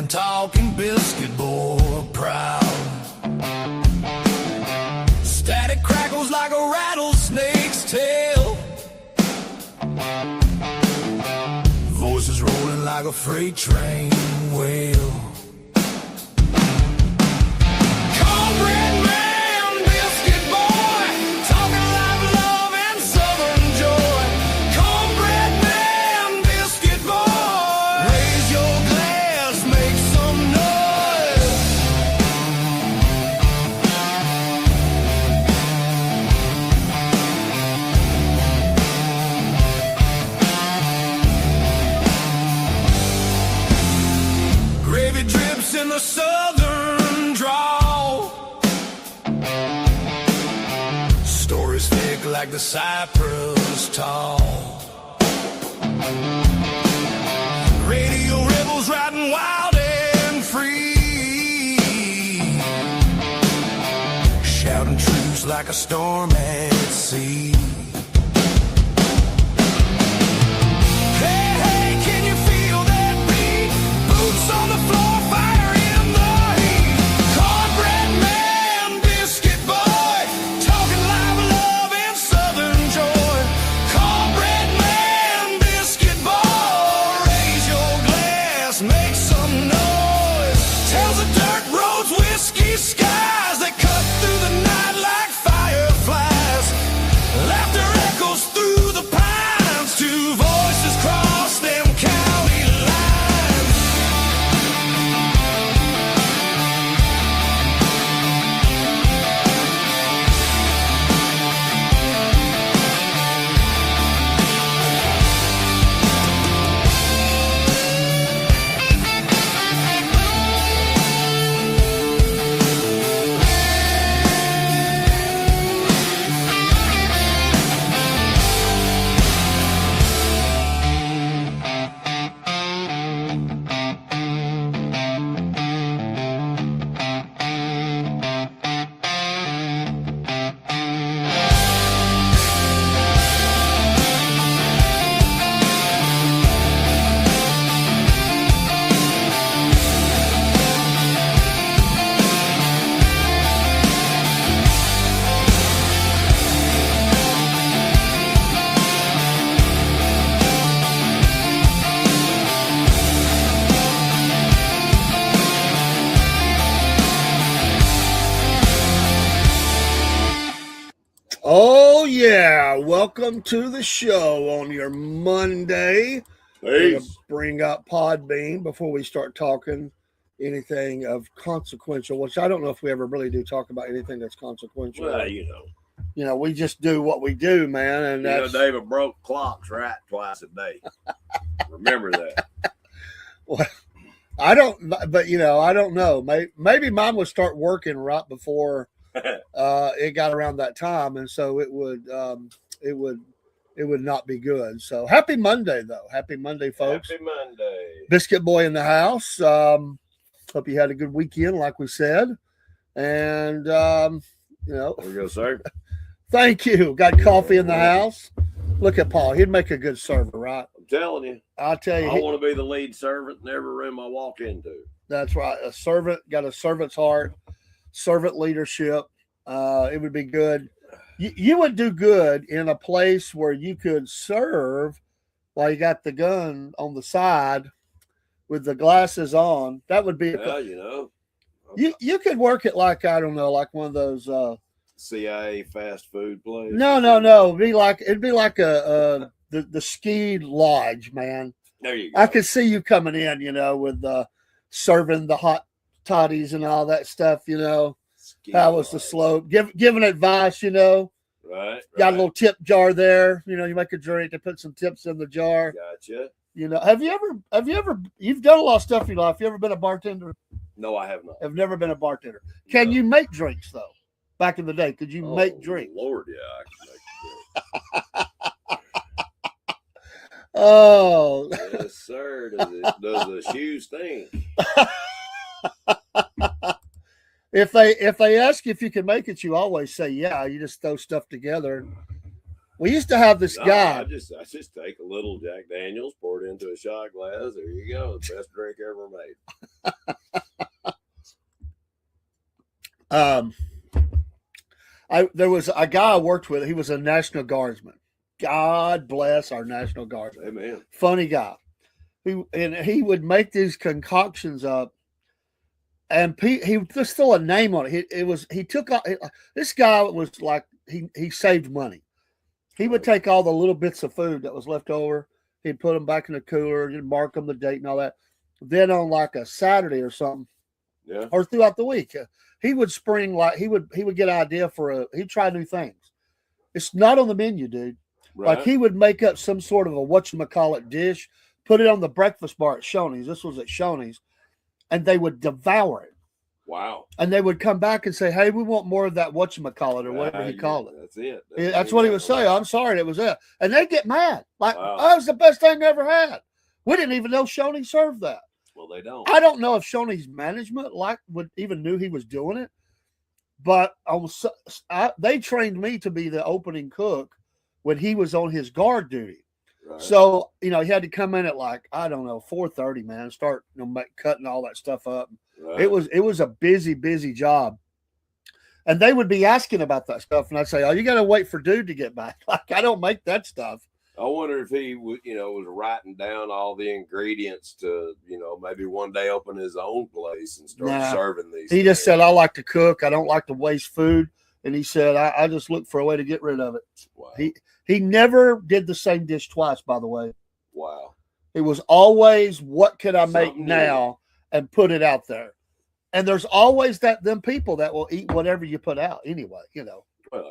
talking biscuit boy proud. Static crackles like a rattlesnake's tail. Voices rolling like a freight train wheel. Cornbread man, biscuit boy, talking live love and southern joy. Cornbread man, biscuit boy, raise your glass, make some noise. Gravy drips in the southern drawl. Stories thick like the cypress tall. Radio rebels riding wild and free, shouting truths like a storm at sea. Hey, hey, can you feel that beat? Boots on the floor, fire in the heat. Cornbread man, biscuit boy, talking live love and southern joy. Cornbread man, biscuit boy, raise your glass, make some noise. Tells the dirt roads, whiskey skies that cut through the night like fireflies. Laughter echoes through the pines, two voices cross them county lines. Oh, yeah. Welcome to the show on your Monday. We're gonna bring up Podbean before we start talking anything of consequential, which I don't know if we ever really do talk about anything that's consequential. Well, we just do what we do, man. And that's, David broke clocks right twice a day. Remember that. well, I don't, but I don't know. Maybe mine would start working right before it got around that time, and so it would not be good. So happy Monday, though. Happy Monday, folks. Happy Monday. Biscuit boy in the house. Hope you had a good weekend, like we said. And There we go, sir. thank you. Got coffee in the house. Look at Paul. He'd make a good server, right? I'm telling you. I'll tell you. I want to be the lead servant in every room I walk into. That's right. A servant, got a servant's heart, servant leadership. It would be good. You would do good in a place where you could serve while you got the gun on the side with the glasses on. That would be you could work it like, I don't know, like one of those CIA fast food place. No. It'd be like the ski lodge, man. There you go. I could see you coming in, with serving the hot toddies and all that stuff, Ski how was the lodge. slope, giving advice, Right. Right. Got a little tip jar there. You know, you make a drink, they put some tips in the jar. Gotcha. You know, you've done a lot of stuff in your life. You ever been a bartender? No, I have not. I've never been a bartender. Can No. you make drinks though? Back in the day, could you make drinks? Lord, yeah, I can make drinks. Oh, Yes, sir. Does the shoes stink? if they ask you if you can make it, you always say yeah. You just throw stuff together. We used to have this guy. I just take a little Jack Daniels, pour it into a shot glass. There you go. The best drink ever made. There was a guy I worked with. He was a National Guardsman. God bless our National Guardsmen. Amen. Funny guy. He would make these concoctions up, and he just throw a name on it. This guy was like he saved money. He would take all the little bits of food that was left over. He'd put them back in the cooler. You'd mark them, the date, and all that. Then on like a Saturday or something, Yeah. or throughout the week, he would spring like he would get an idea he'd try new things. It's not on the menu, dude. Right. Like he would make up some sort of a whatchamacallit dish, put it on the breakfast bar at Shoney's. This was at Shoney's, and they would devour it. Wow. And they would come back and say, "Hey, we want more of that whatchamacallit or whatever he called it." That's it. That's what he would say. I'm sorry, that was it. And they get mad. Like, Wow. oh, it's the best thing I ever had. We didn't even know Shoney served that. Well, they don't. I don't know if Shoney's management even knew he was doing it, but they trained me to be the opening cook when he was on his guard duty. Right. So, you know, he had to come in at like, I don't know, 4:30, man, start cutting all that stuff up. Right. It was a busy job. And they would be asking about that stuff. And I'd say, oh, you got to wait for dude to get back. Like, I don't make that stuff. I wonder if he was writing down all the ingredients to, maybe one day open his own place and start serving these. He just said, I like to cook. I don't like to waste food. And he said, I just look for a way to get rid of it. Wow. He never did the same dish twice, by the way. Wow. It was always, what could I make Something now and put it out there. And there's always them people that will eat whatever you put out anyway, Well, yeah.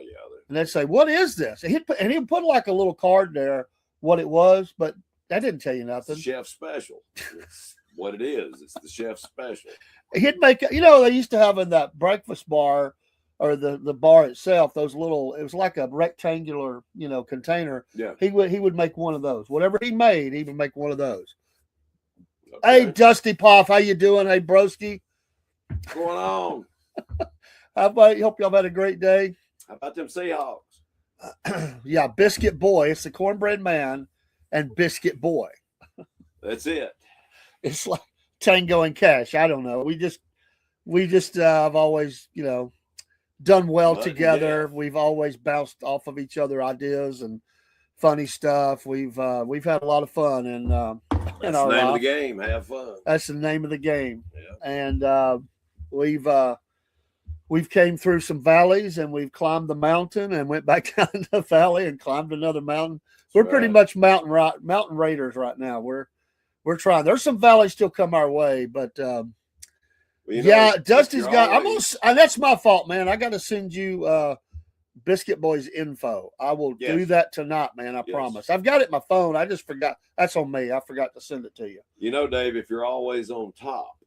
And they'd say, what is this? And he'd put like a little card there, what it was, but that didn't tell you nothing. It's the chef's special. It's what it is. It's the chef's special. He'd make, they used to have in that breakfast bar or the bar itself, it was like a rectangular, container. Yeah. He would make one of those. Whatever he made, he would make one of those. Okay. Hey, Dusty Poff, how you doing? Hey, broski. What's going on? How about you? Hope y'all had a great day. How about them Seahawks? Yeah, Biscuit Boy. It's the Cornbread Man and Biscuit Boy. That's it. It's like Tango and Cash. I don't know. We just have always, done well together. Yeah. We've always bounced off of each other ideas and funny stuff. We've had a lot of fun in our That's the name life. of the game. Have fun. That's the name of the game. Yeah. And we've came through some valleys and we've climbed the mountain and went back down the valley and climbed another mountain. We're pretty much mountain raiders right now. We're trying. There's some valleys still come our way, but Dusty's got. And that's my fault, man. I got to send you Biscuit Boy's info. I will do that tonight, man. I promise. I've got it in my phone. I just forgot. That's on me. I forgot to send it to you. Dave, if you're always on top,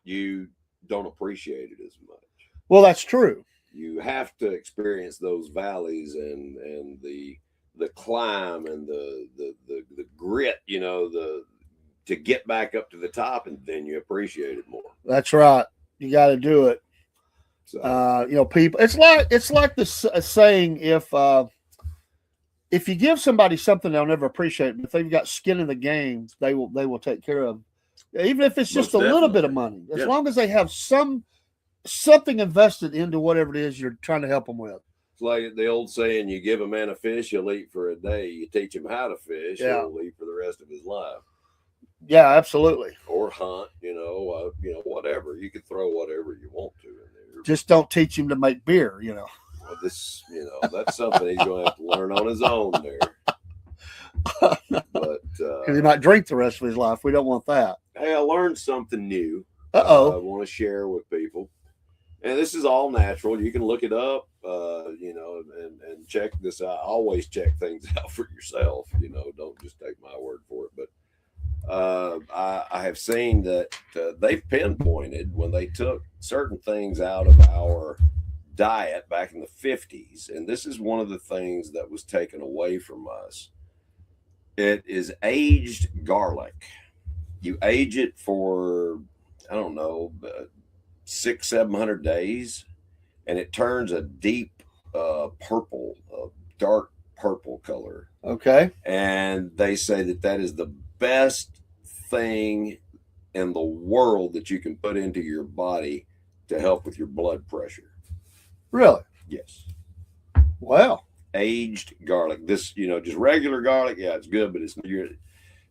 you don't appreciate it as much. Well, that's true. You have to experience those valleys and the climb and the grit, to get back up to the top, and then you appreciate it more. That's right. You got to do it. So, people. It's like the saying: if you give somebody something, they'll never appreciate it. But if they've got skin in the game, they will take care of them. Even if it's just Most a little bit definitely. of money, as long as they have something invested into whatever it is you're trying to help them with. it's like the old saying: you give a man a fish, he'll eat for a day. You teach him how to fish, he'll eat for the rest of his life. Yeah, absolutely. Or hunt, whatever. You can throw whatever you want to in there. Just don't teach him to make beer. Well, this, that's something he's going to have to learn on his own there. But Because he might drink the rest of his life. We don't want that. hey, I learned something new. Uh-oh. I want to share with people, and this is all natural. You can look it up, and check this out. Always check things out for yourself. Don't just take my word for it. But I have seen that they've pinpointed when they took certain things out of our diet back in the 50s, and this is one of the things that was taken away from us. It is aged garlic. You age it for, I don't know, 600-700 days, and it turns a deep purple, dark purple color. Okay. And they say that is the best thing in the world that you can put into your body to help with your blood pressure. Really? Yes. Well, Aged garlic. This, just regular garlic, yeah, it's good, but it's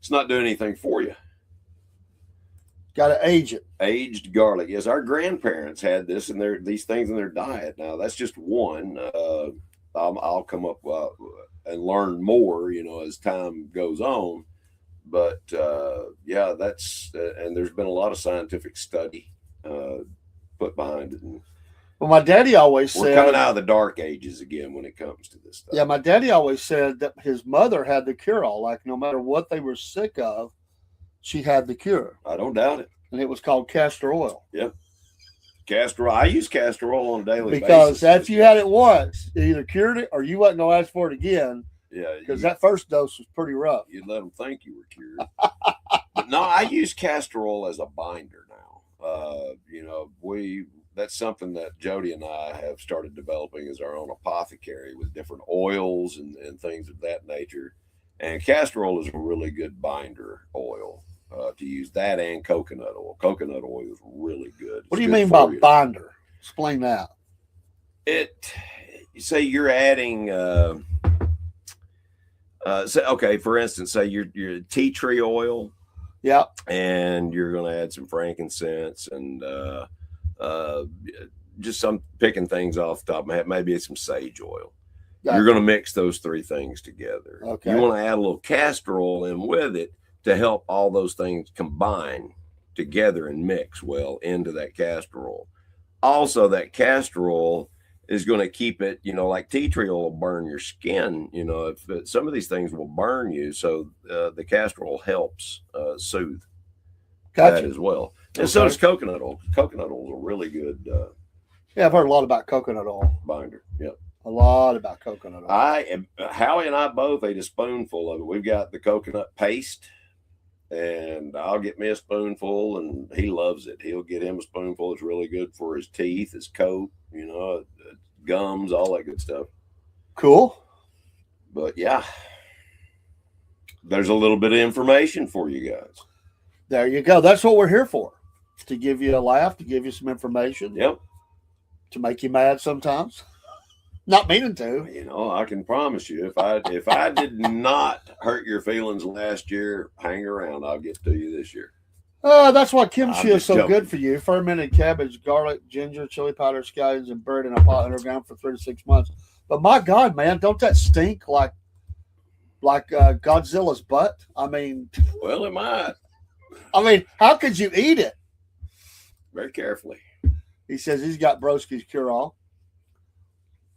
not doing anything for you. got to age it. Aged garlic. Yes, our grandparents had this and these things in their diet. Now that's just one. I'll come up and learn more, as time goes on. But yeah, that's and there's been a lot of scientific study put behind it. And well, my daddy always we're said, coming out of the dark ages again when it comes to this stuff. yeah, my daddy always said that his mother had the cure-all. Like no matter what they were sick of, she had the cure. I don't doubt it. And it was called castor oil. Yep. Castor oil. I use castor oil on a daily basis. Because after you had it once, it either cured it or you wasn't going to ask for it again. Yeah. Because that first dose was pretty rough. You'd let them think you were cured. But no, I use castor oil as a binder now. That's something that Jody and I have started developing as our own apothecary with different oils and things of that nature. And castor oil is a really good binder oil to use, that and coconut oil. Coconut oil is really good. What do you mean by binder? Explain that. Say you're adding, for instance, say your tea tree oil. Yeah. And you're going to add some frankincense and just some picking things off the top of my head. Maybe it's some sage oil. Gotcha. You're going to mix those three things together. Okay. You want to add a little castor oil in with it to help all those things combine together and mix well into that castor oil. Also, that castor oil is going to keep it, like tea tree oil will burn your skin. If some of these things will burn you. So the castor oil helps soothe that as well. And so does coconut oil. Coconut oil is a really good yeah, I've heard a lot about coconut oil. binder. Yep. A lot about coconut oil. Howie and I both ate a spoonful of it. We've got the coconut paste, and I'll get me a spoonful, and he loves it. He'll get him a spoonful. It's really good for his teeth, his coat, gums, all that good stuff. Cool. But yeah, there's a little bit of information for you guys. There you go. That's what we're here for. To give you a laugh, to give you some information. Yep. To make you mad sometimes. Not meaning to. I can promise you, if I did not hurt your feelings last year, hang around. I'll get to you this year. That's why kimchi is so joking. good for you. Fermented cabbage, garlic, ginger, chili powder, scallions, and buried in a pot underground for 3 to 6 months. But my God, man, don't that stink like Godzilla's butt? I mean, Well, it might. How could you eat it? Very carefully. He says he's got Broski's cure-all.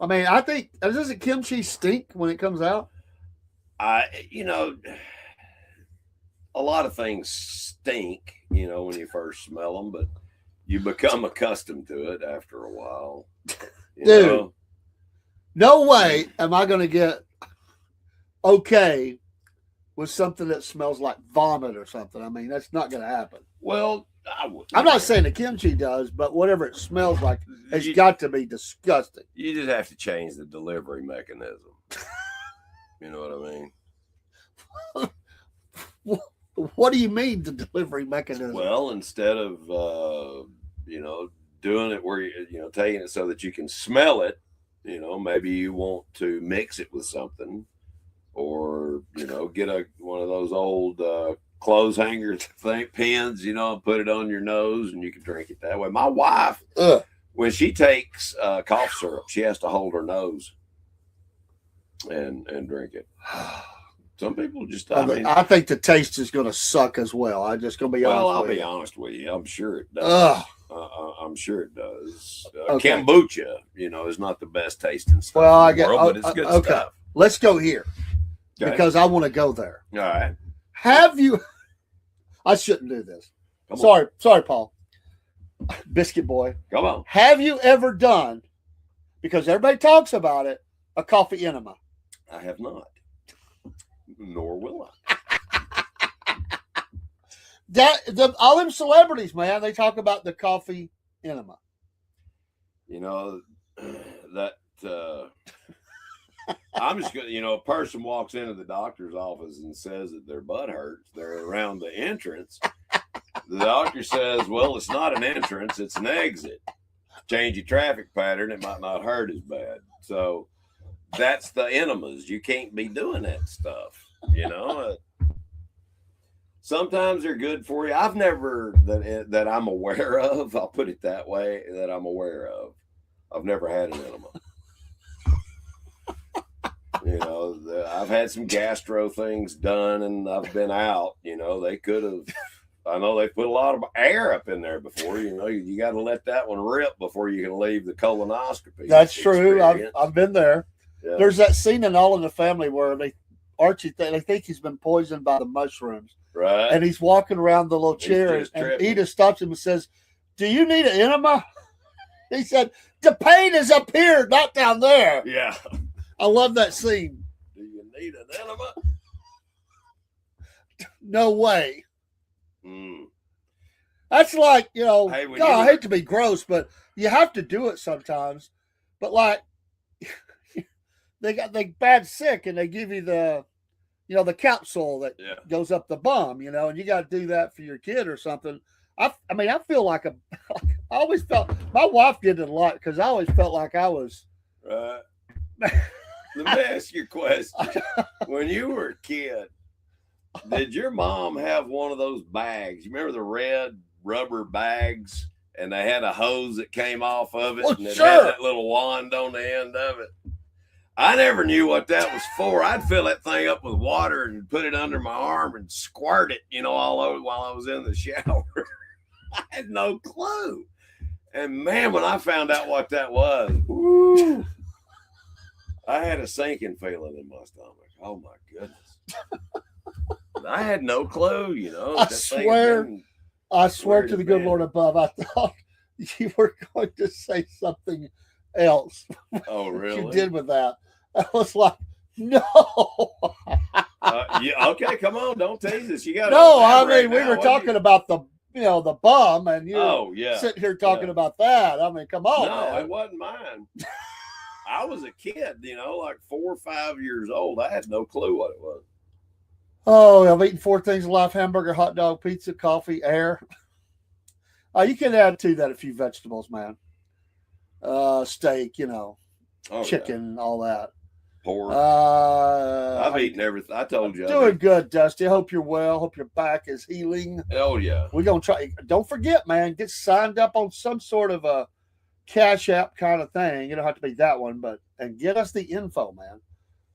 I think, doesn't kimchi stink when it comes out? A lot of things stink, when you first smell them, but you become accustomed to it after a while. Dude, no way am I going to get okay with something that smells like vomit or something. That's not going to happen. Well, I'm not saying the kimchi does, but whatever it smells like, it's got to be disgusting. You just have to change the delivery mechanism. You know what I mean? What do you mean the delivery mechanism? Well, instead of doing it where taking it so that you can smell it, maybe you want to mix it with something, or get one of those old clothes hanger pins, and put it on your nose, and you can drink it that way. My wife, when she takes cough syrup, she has to hold her nose and drink it. Some people just, I think the taste is going to suck as well. I'm just going to be honest with you. I'll be honest with you. I'm sure it does. I'm sure it does. Okay. Kombucha, is not the best tasting stuff Well, in the world, but it's good okay. stuff. Let's go here Okay. because I want to go there. All right. Have you? I shouldn't do this. Come on. Sorry, Paul. Biscuit boy. Come on. Have you ever done? Because everybody talks about it. A coffee enema. I have not. Nor will I. All them celebrities, man, they talk about the coffee enema. That I'm just gonna, a person walks into the doctor's office and says that their butt hurts. They're around the entrance. The doctor says, well, it's not an entrance, it's an exit. Change your traffic pattern, it might not hurt as bad. So that's the enemas. You can't be doing that stuff, Sometimes they're good for you. I've never that I'm aware of. I'll put it that way. That I'm aware of. I've never had an enema. I've had some gastro things done, and I've been out. They could have. I know they put a lot of air up in there before. You got to let that one rip before you can leave the colonoscopy. That's true. I've been there. Yeah. There's that scene in All in the Family where Archie they think he's been poisoned by the mushrooms. Right. And he's walking around the little chair, and Edith stops him and says, "Do you need an enema?" He said, "The pain is up here, not down there." Yeah. I love that scene. Do you need an enema? No way. Mm. That's like, Hey, I hate to be gross, but you have to do it sometimes. But like, they bad sick, and they give you the capsule that goes up the bum, and you got to do that for your kid or something. I feel like I always felt, my wife did it a lot because I always felt like I was. Right. Let me ask you a question. When you were a kid, did your mom have one of those bags? You remember the red rubber bags, and they had a hose that came off of it, and it had that little wand on the end of it? I never knew what that was for. I'd fill that thing up with water and put it under my arm and squirt it, all over while I was in the shower. I had no clue. And man, when I found out what that was, woo, I had a sinking feeling in my stomach. Oh my goodness. I had no clue, I swear to the good Lord above, I thought you were going to say something else. Oh, really? You did with that. I was like, no. Yeah, okay, come on, don't tease us. You got we were talking about the bum, and you sitting here talking about that. I mean, come on. No, man. it wasn't mine. I was a kid, like 4 or 5 years old. I had no clue what it was. Oh, I've eaten 4 things in life: hamburger, hot dog, pizza, coffee, air. You can add to that a few vegetables, man. Steak, chicken, all that. Pork. I've eaten everything. I told you. Doing good, Dusty. I hope you're well. Hope your back is healing. Oh, yeah. We're going to try. Don't forget, man, get signed up on some sort of a Cash App kind of thing. You don't have to be that one, and get us the info, man.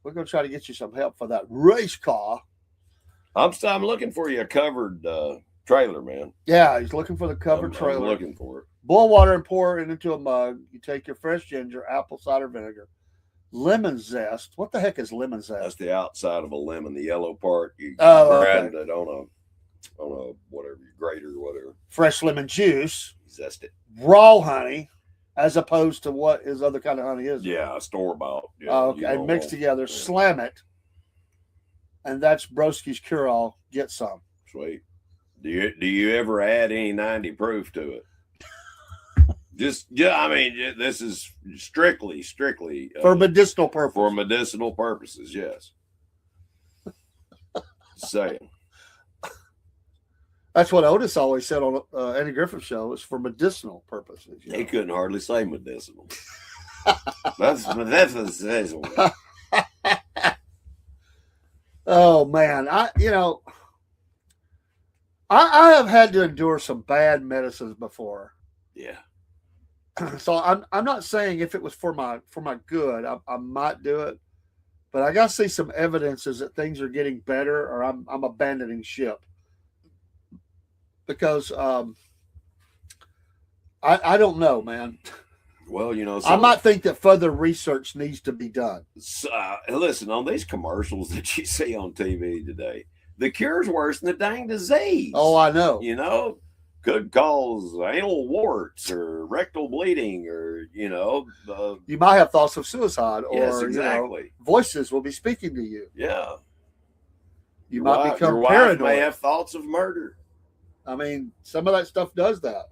We're going to try to get you some help for that race car. I'm looking for you a covered trailer, man. Yeah, he's looking for the covered trailer. I'm looking for it. Boil water and pour it into a mug. You take your fresh ginger, apple cider vinegar, lemon zest. What the heck is lemon zest? That's the outside of a lemon, the yellow part. You okay. grind it on a whatever, grater or whatever. Fresh lemon juice. Zest it. Raw honey, as opposed to what his other kind of honey is. Yeah, store bought. Yeah, okay, and mix together, slam it, and that's Broski's cure-all. Get some. Sweet. Do you ever add any 90 proof to it? This is strictly for medicinal purposes. For medicinal purposes, yes. Saying. That's what Otis always said on Eddie Griffith's show. It's for medicinal purposes. He couldn't hardly say medicinal. That's medicinal. Oh man, I have had to endure some bad medicines before. Yeah. So I'm not saying if it was for my good, I might do it, but I got to see some evidences that things are getting better, or I'm abandoning ship. Because I don't know, man. Well, you know, I might think that further research needs to be done. listen, on these commercials that you see on TV today, the cure's worse than the dang disease. Oh, I know. You know, could cause anal warts or rectal bleeding, or You might have thoughts of suicide, or yes, exactly. voices will be speaking to you. Yeah, You might become your wife paranoid. may have thoughts of murder. I mean, some of that stuff does that.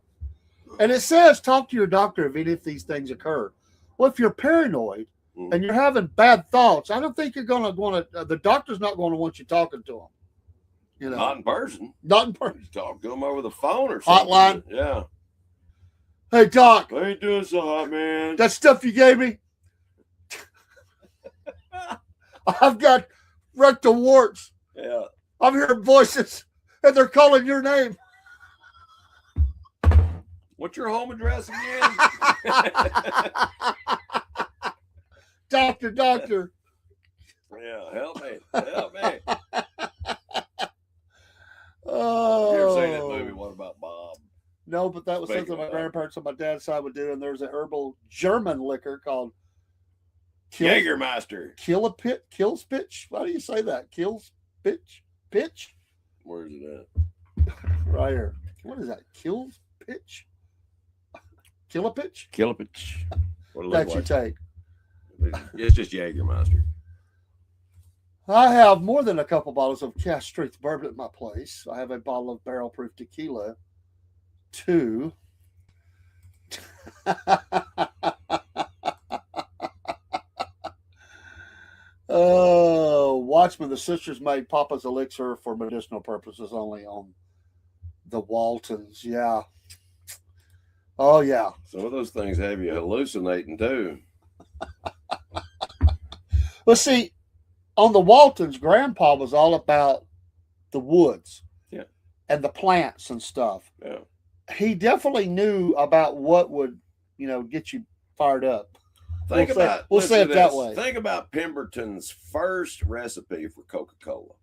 And it says talk to your doctor if any of these things occur. Well, if you're paranoid and you're having bad thoughts, I don't think you're going to, the doctor's not going to want you talking to them. You know, Not in person. Not in person. Talk to them over the phone or something. Hotline. Yeah. Hey, doc. How you doing, so hot, man? That stuff you gave me, I've got rectal warts. Yeah. I'm hearing voices, and they're calling your name. What's your home address again? Doctor. Yeah, help me. Oh. You ever seen that movie, What About Bob? No, but that was Speaking something my of grandparents on my dad's side would do, and there was an herbal German liquor called Jägermeister. Killspitch. How do you say that? Pitch? Where's it at? Right here. What is that? Killspitch? Killapitch? Killapitch. What That you take. It's just Jägermeister. I have more than a couple bottles of Cask Strength bourbon at my place. I have a bottle of barrel proof tequila. 2. Oh, Watchmen, the sisters made Papa's elixir for medicinal purposes only on the Waltons. Yeah. Oh, yeah. Some of those things have you hallucinating too. Well, see, on the Waltons, Grandpa was all about the woods. Yeah. And the plants and stuff. Yeah. He definitely knew about what would, get you fired up. We'll say it that way. Think about Pemberton's first recipe for Coca-Cola.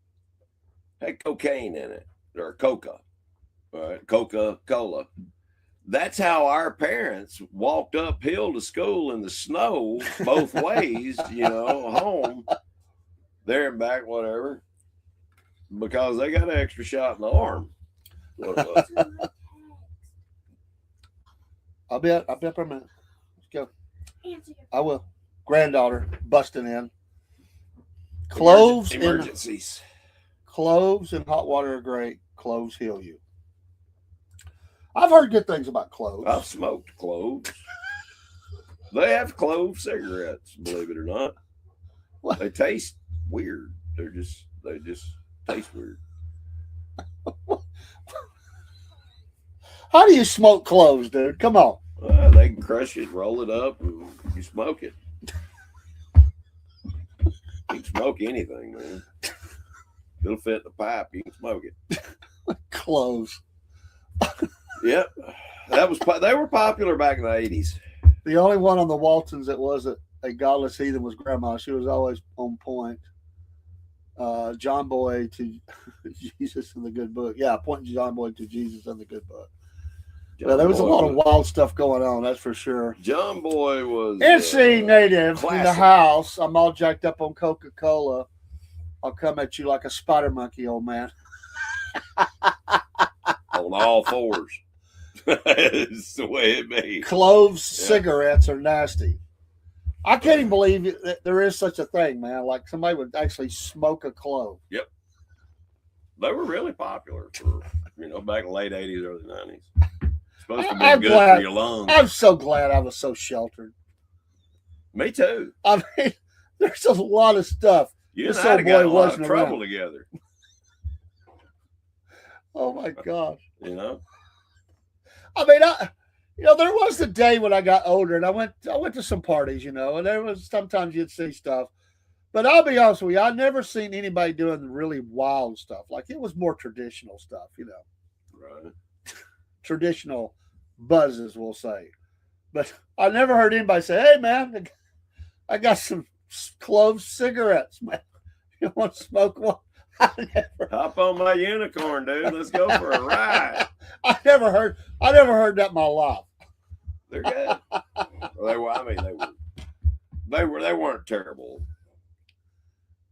Had cocaine in it, or Coca. All right, Coca-Cola. That's how our parents walked uphill to school in the snow both ways, home, there and back, whatever, because they got an extra shot in the arm. I'll be up for a minute. Let's go. I will. Granddaughter busting in. Cloves emergencies. Cloves and hot water are great. Cloves heal you. I've heard good things about cloves. I've smoked cloves. They have clove cigarettes, believe it or not. What? They taste weird. They just taste weird. How do you smoke cloves, dude? Come on. They can crush it, roll it up, and you smoke it. You can smoke anything, man. It'll fit the pipe. You can smoke it. Cloves. Yep, they were popular back in the 80s. The only one on the Waltons that wasn't a godless heathen was Grandma. She was always on point. John Boy to Jesus in the Good Book. Yeah, pointing John Boy to Jesus in the Good Book. Yeah, there was a lot of wild stuff going on, that's for sure. John Boy was NC native classic. in the house. I'm all jacked up on Coca-Cola. I'll come at you like a spider monkey, old man. On all fours. It's the way it be. Cloves cigarettes are nasty. I can't even believe that there is such a thing, man. Like somebody would actually smoke a clove. Yep. They were really popular for, back in the late 80s, early 90s. Supposed to be good for your lungs. I'm so glad I was so sheltered. Me too. I mean, there's a lot of stuff. You and I got a lot of trouble together. Oh my gosh. I mean, there was a day when I got older and I went to some parties, and there was sometimes you'd see stuff. But I'll be honest with you, I've never seen anybody doing really wild stuff. Like it was more traditional stuff, Right. Traditional buzzes, we'll say. But I never heard anybody say, "Hey man, I got some clove cigarettes, man. You want to smoke one?" Hop on my unicorn, dude. Let's go for a ride. I never heard that in my life. They're good. They were. I mean, they weren't terrible,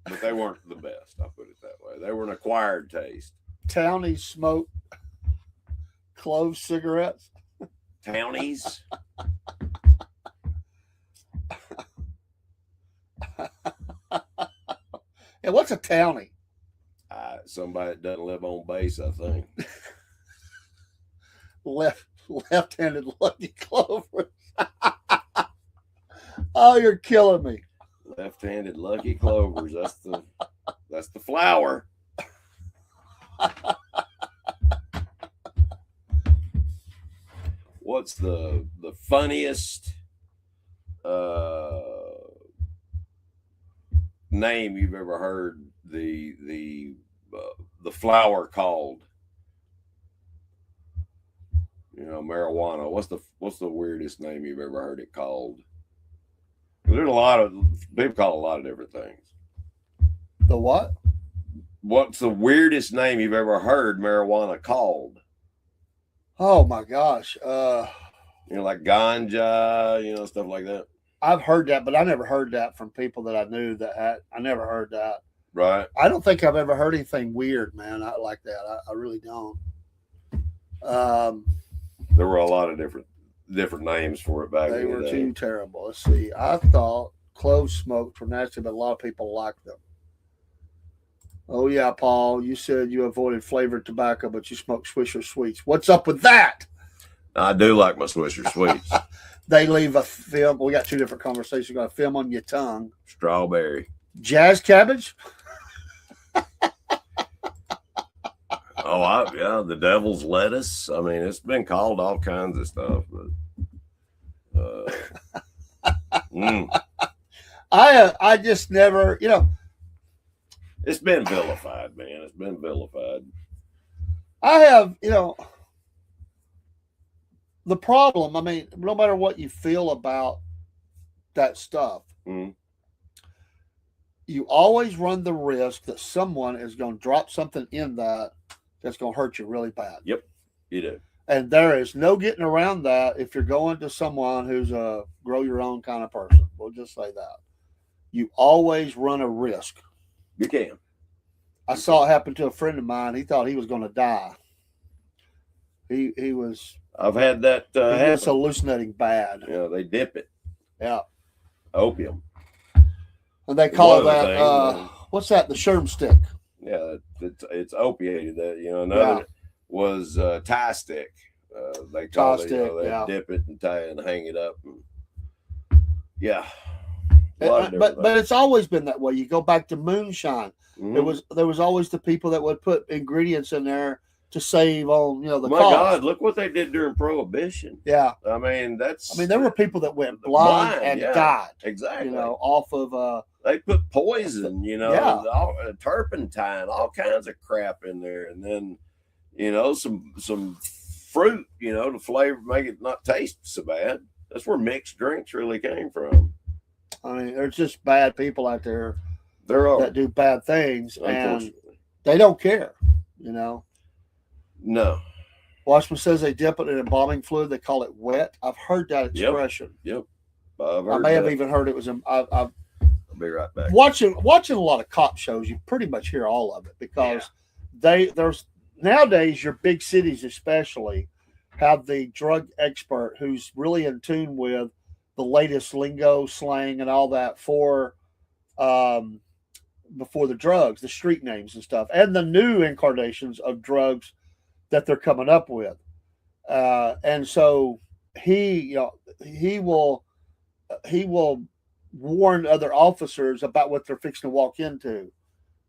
but they weren't the best. I'll put it that way. They were an acquired taste. Townies smoke clove cigarettes. Townies. And what's a townie? Somebody that doesn't live on base, I think. Left-handed lucky clovers. Oh, you're killing me. Left-handed lucky clovers. That's the flower. What's the funniest name you've ever heard the flower called? You know, marijuana. What's the weirdest name you've ever heard it called? There's a lot of people call it a lot of different things. The what? What's the weirdest name you've ever heard marijuana called? Oh my gosh. You know, like ganja, you know, stuff like that. I've heard that, but I never heard that from people that I knew that had. I never heard that. Right. I don't think I've ever heard anything weird, man. I like that. I really don't. There were a lot of different names for it back They in the were day. too terrible. Let's see. I thought clove smokes were nasty, but a lot of people liked them. Oh yeah, Paul. You said you avoided flavored tobacco, but you smoked Swisher Sweets. What's up with that? I do like my Swisher Sweets. They leave a film. We got two different conversations. You got a film on your tongue. Strawberry. Jazz cabbage. Oh, yeah, the devil's lettuce. I mean, it's been called all kinds of stuff, but I just never, you know. It's been vilified, man. It's been vilified. I have, you know, the problem. I mean, no matter what you feel about that stuff, you always run the risk that someone is going to drop something in that's going to hurt you really bad. Yep, you do. And there is no getting around that if you're going to someone who's a grow your own kind of person. We'll just say that. You always run a risk. You can. I saw it happen to a friend of mine. He thought he was going to die. He was. I've had that he was happen. hallucinating bad. Yeah, they dip it. Yeah. Opium. And they call One of the that things, what's that? The sherm stick. Yeah, it's opiated. That, you know, another was tie stick. They call it. You know, they dip it and tie it and hang it up. Yeah. But it's always been that way. You go back to moonshine. There was always the people that would put ingredients in there to save on, you know, the cost. God, look what they did during Prohibition. Yeah. I mean, there were people that went blind and died. Exactly. You know, off of they put poison, you know, turpentine, all kinds of crap in there, and then, you know, some fruit, you know, to flavor, make it not taste so bad. That's where mixed drinks really came from. I mean, there's just bad people out there that do bad things, and they don't care, you know. No. Washman says they dip it in embalming fluid. They call it wet. I've heard that expression. Yep. I may have even heard it was. I'll be right back. Watching a lot of cop shows, you pretty much hear all of it because there's nowadays your big cities especially have the drug expert who's really in tune with the latest lingo, slang, and all that for before the drugs, the street names and stuff, and the new incarnations of drugs that they're coming up with. And so he will warn other officers about what they're fixing to walk into,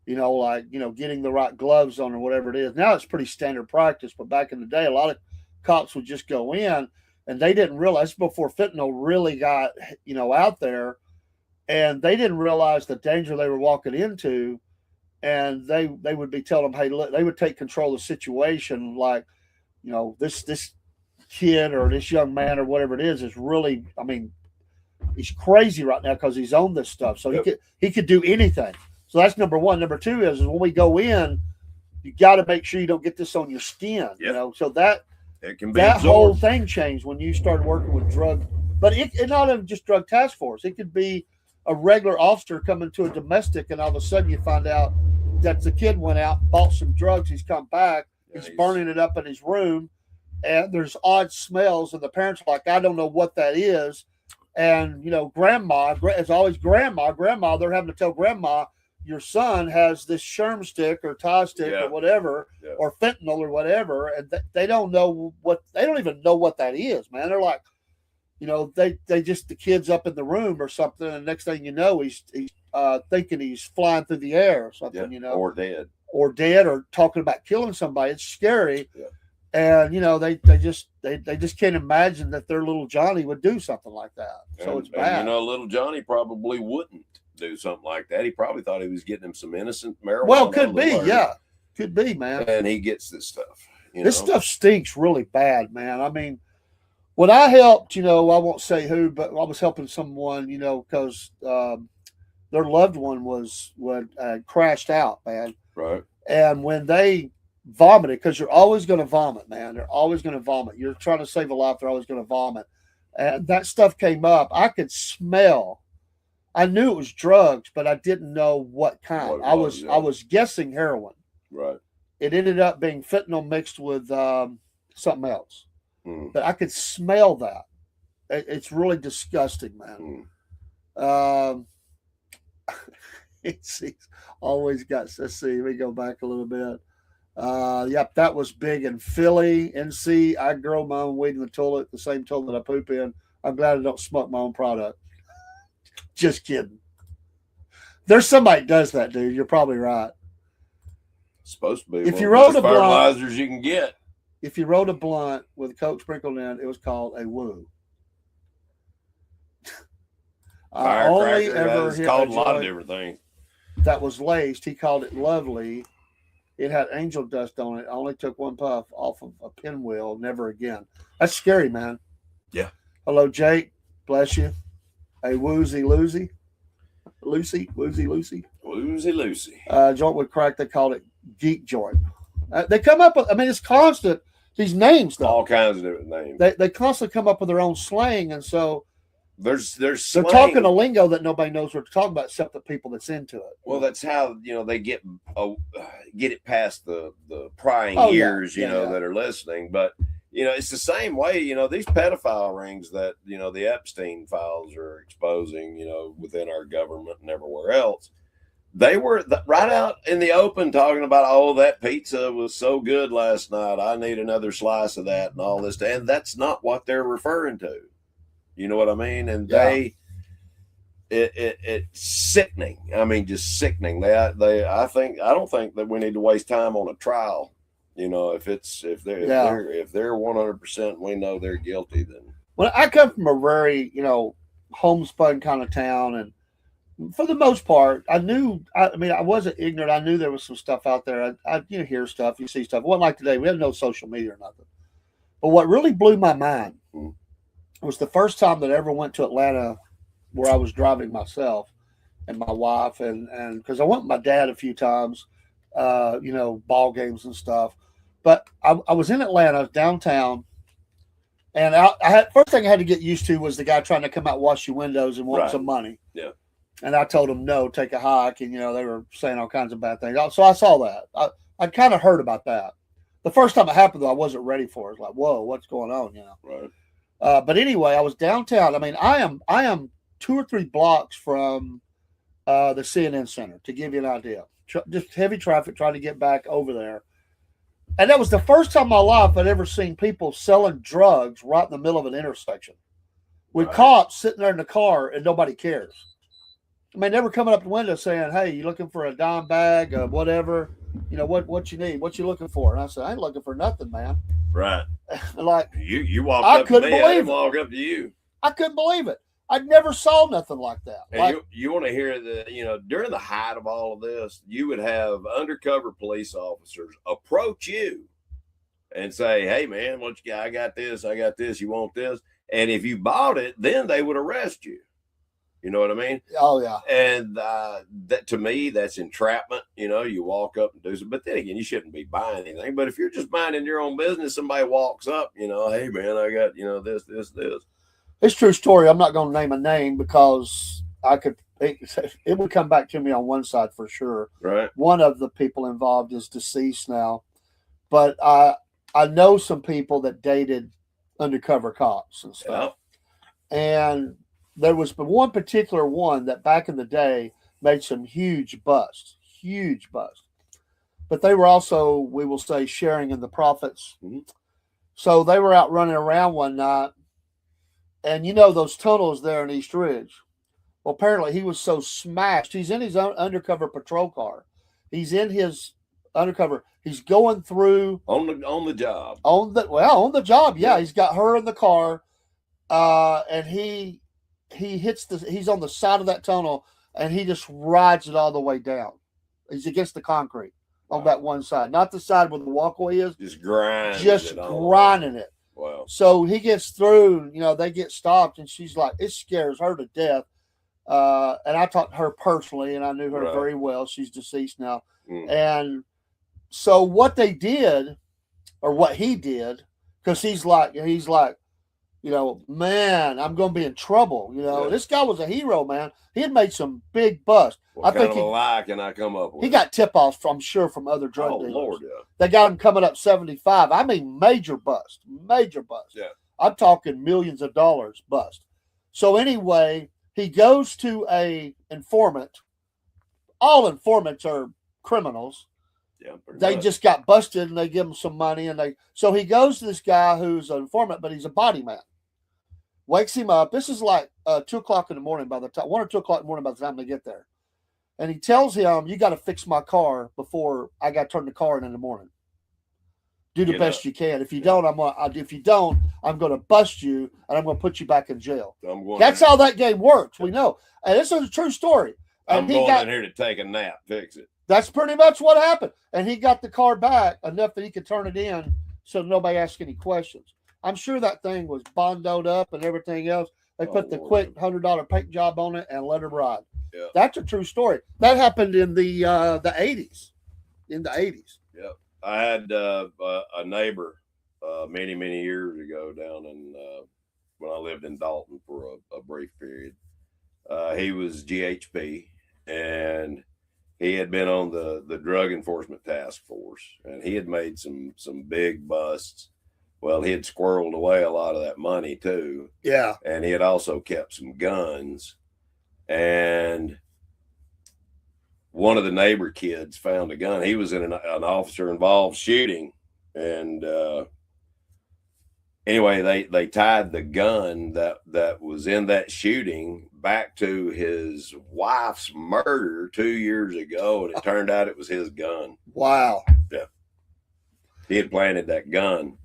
you know, like, you know, getting the right gloves on or whatever it is. Now it's pretty standard practice, but back in the day, a lot of cops would just go in and they didn't realize before fentanyl really got, you know, out there, and they didn't realize the danger they were walking into. And they would be telling them, hey, look, they would take control of the situation. Like, you know, this kid or this young man or whatever it is really, I mean, he's crazy right now because he's on this stuff. So he could do anything. So that's number one. Number two is when we go in, you got to make sure you don't get this on your skin. You know, so that It can be that whole absorbed. thing changed when you started working with drug. But it not even just drug task force. It could be a regular officer coming to a domestic, and all of a sudden you find out that the kid went out, bought some drugs. He's come back. He's burning it up in his room, and there's odd smells, and the parents are like, I don't know what that is. And grandma, it's always grandma. They're having to tell grandma, your son has this sherm stick or tie stick or whatever, or fentanyl or whatever, and they don't know they don't even know what that is, man. They're like, they just, the kid's up in the room or something, and next thing you know, he's thinking he's flying through the air or something, or dead, or talking about killing somebody. It's scary. Yeah. And they just can't imagine that their little Johnny would do something like that. So it's bad. Little Johnny probably wouldn't do something like that. He probably thought he was getting him some innocent marijuana. Well, could be, could be, man. And he gets this stuff. This stuff stinks really bad, man. I mean, when I helped, I won't say who, but I was helping someone, because their loved one was crashed out, man. Right. And when they vomited, because you're always going to vomit, man. They're always going to vomit. You're trying to save a life, they're always going to vomit. And that stuff came up. I could smell. I knew it was drugs, but I didn't know what kind. I was guessing heroin. Right. It ended up being fentanyl mixed with something else. But I could smell that. It's really disgusting, man. It's always got. Let's see. Let me go back a little bit. Yep, that was big in Philly, NC. I grow my own weed in the toilet, the same toilet that I poop in. I'm glad I don't smoke my own product. Just kidding. There's somebody that does that, dude. You're probably right. It's supposed to be. If you rolled a fertilizers blunt, you can get. If you rolled a blunt with a Coke sprinkled in, it was called a woo. I only ever hit called a lot of different things. That was laced. He called it lovely. It had angel dust on it. I only took one puff off of a pinwheel. Never again. That's scary, man. Yeah. Hello, Jake. Bless you. Hey, Woozy Lucy. Lucy. Woozy Lucy. Joint with crack, they called it geek joint. They come up with, it's constant. These names, though. All kinds of different names. They constantly come up with their own slang, and so there's they're slang. talking a lingo that nobody knows what they're talking about except the people that's into it. Well, that's how they get it past the prying ears, that are listening. But it's the same way. These pedophile rings that the Epstein files are exposing, within our government and everywhere else. They were right out in the open talking about, oh, that pizza was so good last night. I need another slice of that and all this. And that's not what they're referring to. You know what I mean? And it's sickening. Just sickening. I don't think that we need to waste time on a trial. If they're 100%, we know they're guilty. Then. Well, I come from a very homespun kind of town, and for the most part, I wasn't ignorant. I knew there was some stuff out there. I hear stuff, you see stuff. It wasn't like today. We had no social media or nothing. But what really blew my mind was the first time that I ever went to Atlanta, where I was driving myself and my wife, and because I went with my dad a few times, ball games and stuff. But I was in Atlanta, downtown, and first thing I had to get used to was the guy trying to come out, wash your windows, and want some money. Yeah. And I told him no, take a hike, and they were saying all kinds of bad things. So I saw that. I'd kind of heard about that. The first time it happened, though, I wasn't ready for it. It's like, whoa, what's going on? Right. But anyway, I was downtown. I am 2 or 3 blocks from the CNN Center, to give you an idea. Just heavy traffic trying to get back over there. And that was the first time in my life I'd ever seen people selling drugs right in the middle of an intersection with cops sitting there in the car and nobody cares. They were coming up the window saying, hey, you looking for a dime bag of whatever? What you need? What you looking for? And I said, I ain't looking for nothing, man. Right. Like, you walked up to me, I didn't walk up to you. I couldn't believe it. I never saw nothing like that. And you want to hear during the height of all of this, you would have undercover police officers approach you and say, hey, man, what you got? I got this. You want this? And if you bought it, then they would arrest you. You know what I mean? Oh yeah. And that to me, that's entrapment. You know, you walk up and do something. But then again, you shouldn't be buying anything. But if you're just minding your own business, somebody walks up, you know, hey man, I got, you know, this. It's a true story. I'm not going to name a name because it would come back to me on one side for sure. Right. One of the people involved is deceased now, but I know some people that dated undercover cops and stuff. Yeah. And there was one particular one that back in the day made some huge busts. But they were also, we will say, sharing in the profits. Mm-hmm. So they were out running around one night. And you know those tunnels there in East Ridge. Well, apparently he was so smashed. He's in his own undercover patrol car. He's in his undercover. He's going through on the job. On the job. Yeah, he's got her in the car, and he hits he's on the side of that tunnel, and he just rides it all the way down. He's against the concrete on that one side, not the side where the walkway is. Just grinding it. Wow. So he gets through, you know, they get stopped, and she's like, it scares her to death. And I talked to her personally, and I knew her very well. She's deceased now. Mm. And so what they did, or what he did, because he's like, you know, man, I'm going to be in trouble. You know, this guy was a hero, man. He had made some big busts. What kind of a lie can I come up with? He got tip-offs, I'm sure, from other drug dealers. Lord, yeah. They got him coming up 75. I mean, major bust. Yeah. I'm talking millions of dollars bust. So anyway, he goes to a informant. All informants are criminals. Yeah, they just got busted, and they give him some money, so he goes to this guy who's an informant, but he's a body man. Wakes him up. This is like 2 o'clock in the morning by the time 1 or 2 o'clock in the morning by the time they get there, and he tells him, "You got to fix my car before I got to turn the car in the morning. Do the best you can. If you don't, I'm gonna bust you, and I'm gonna put you back in jail." That's how that game works. We know, and this is a true story. And I'm going in here to take a nap, fix it. That's pretty much what happened. And he got the car back enough that he could turn it in so nobody asked any questions. I'm sure that thing was bondoed up and everything else. They put the quick $100 paint job on it and let it ride. Yeah. That's a true story. That happened in the 80s. In the 80s. Yeah. I had a neighbor many years ago down in when I lived in Dalton for a brief period. He was GHP, and he had been on the Drug Enforcement Task Force, and he had made some big busts. Well, he had squirreled away a lot of that money too. Yeah. And he had also kept some guns. And one of the neighbor kids found a gun. He was in an officer-involved shooting. And anyway, they tied the gun that was in that shooting back to his wife's murder 2 years ago, and it turned out it was his gun. Wow. Yeah. He had planted that gun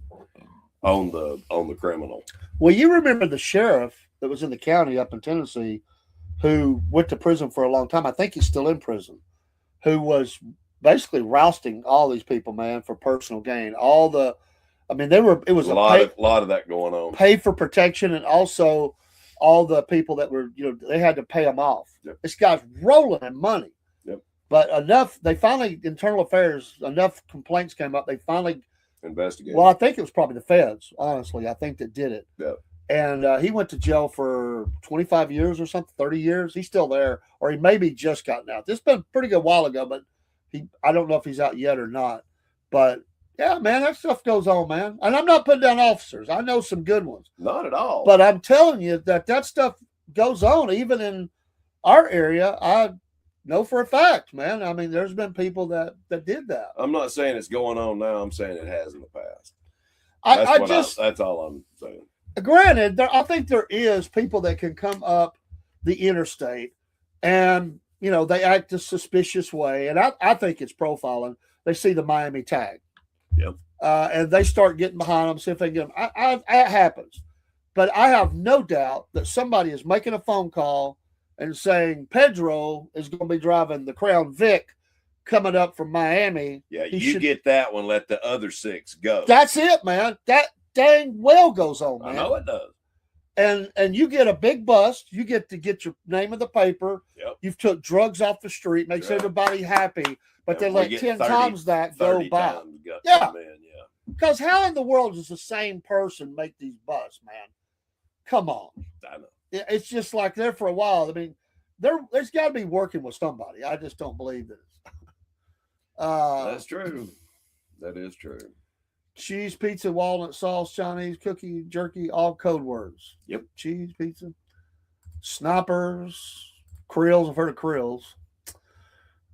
on the criminal. Well, you remember the sheriff that was in the county up in Tennessee who went to prison for a long time. I think he's still in prison, who was basically rousting all these people, man, for personal gain. It was a lot of that going on. Pay for protection, and also all the people that were, they had to pay them off. Yep. This guy's rolling in money. Yep. But internal affairs, enough complaints came up. They finally investigated. Well, I think it was probably the feds, honestly. I think that did it. Yep. And he went to jail for 25 years or something, 30 years. He's still there, or he maybe just gotten out. This has been a pretty good while ago, but I don't know if he's out yet or not. But yeah, man, that stuff goes on, man. And I'm not putting down officers. I know some good ones. Not at all. But I'm telling you that stuff goes on, even in our area. I know for a fact, man. I mean, there's been people that did that. I'm not saying it's going on now. I'm saying it has in the past. That's all I'm saying. Granted, I think there is people that can come up the interstate and, they act a suspicious way. And I think it's profiling. They see the Miami tag. Yep. And they start getting behind them, see if they can get them. It happens. But I have no doubt that somebody is making a phone call and saying Pedro is going to be driving the Crown Vic coming up from Miami. Yeah, get that one, let the other 6 go. That's it, man. That dang well goes on, man. I know it does. And you get a big bust. You get to get your name in the paper. Yep. You've took drugs off the street, makes Right. everybody happy. But Yeah, they we let get 10 30 times that go 30 by. times got Yeah. come in, yeah. Because how in the world does the same person make these busts, man? Come on. I know. It's just like there for a while. I mean, there's got to be working with somebody. I just don't believe this. That's true. That is true. Cheese, pizza, walnut sauce, Chinese, cookie, jerky, all code words. Yep. Cheese, pizza, snipers, krills. I've heard of krills.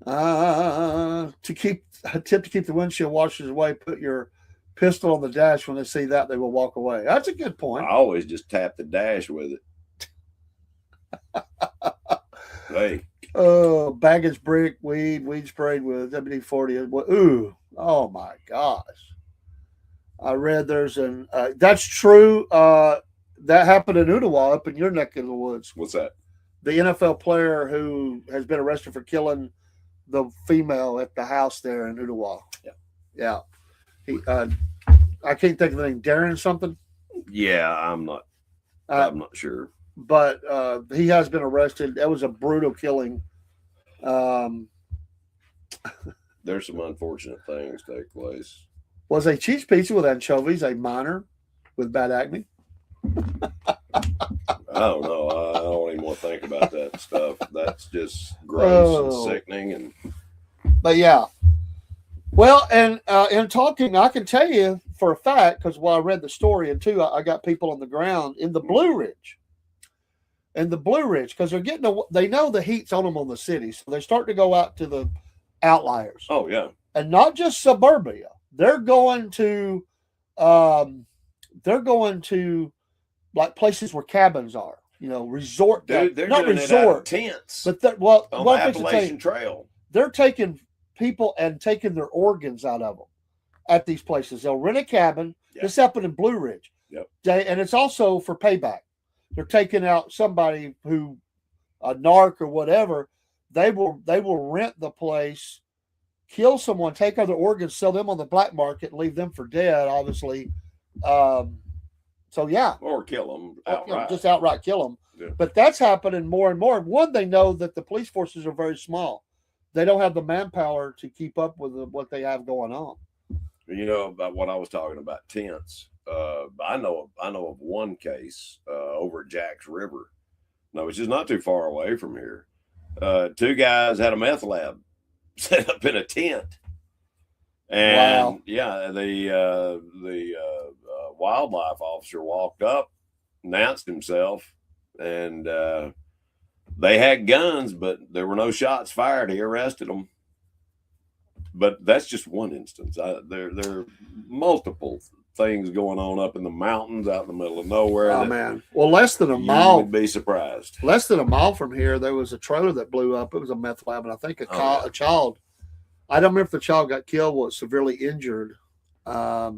A tip to keep the windshield washers away, put your pistol on the dash. When they see that, they will walk away. That's a good point. I always just tap the dash with it. Hey, Baggage brick, weed sprayed with WD-40. Ooh, oh my gosh. I read there's that's true. That happened in Ottawa, up in your neck of the woods. what's that? The NFL player who has been arrested for killing the female at the house there in Ottawa. Yeah. He, I can't think of the name. Darren something. Yeah, I'm not sure. But he has been arrested. That was a brutal killing. There's some unfortunate things take place. Was a cheese pizza with anchovies a minor with bad acne? I don't know. I don't even want to think about that stuff. That's just gross and sickening. But yeah. Well, and in talking, I can tell you for a fact, because I read the story, and two, I got people on the ground in the Blue Ridge. In the Blue Ridge, because they know the heat's on them on the city, so they start to go out to the outliers. Oh yeah, and not just suburbia. They're going to like places where cabins are. Resort. Dude, they're not doing resort it out of tents. But on the Appalachian Trail. They're taking people and taking their organs out of them at these places. They'll rent a cabin. Yep. This happened in Blue Ridge. Yep. And it's also for payback. They're taking out somebody who, a narc or whatever. They will rent the place, kill someone, take other organs, sell them on the black market, leave them for dead, obviously. So yeah, or kill them outright. Just outright kill them. Yeah. But that's happening more and more. One, they know that the police forces are very small. They don't have the manpower to keep up with what they have going on. About what I was talking about, tents. I know of one case over at Jack's River. No, which is not too far away from here. Two guys had a meth lab set up in a tent, and wow. Yeah, the wildlife officer walked up, announced himself, and they had guns, but there were no shots fired. He arrested them. But that's just one instance. There are multiple things going on up in the mountains, out in the middle of nowhere. Oh man! Well, less than a mile. You would be surprised. Less than a mile from here, there was a trailer that blew up. It was a meth lab, and I think a child. I don't remember if the child got killed, was severely injured. I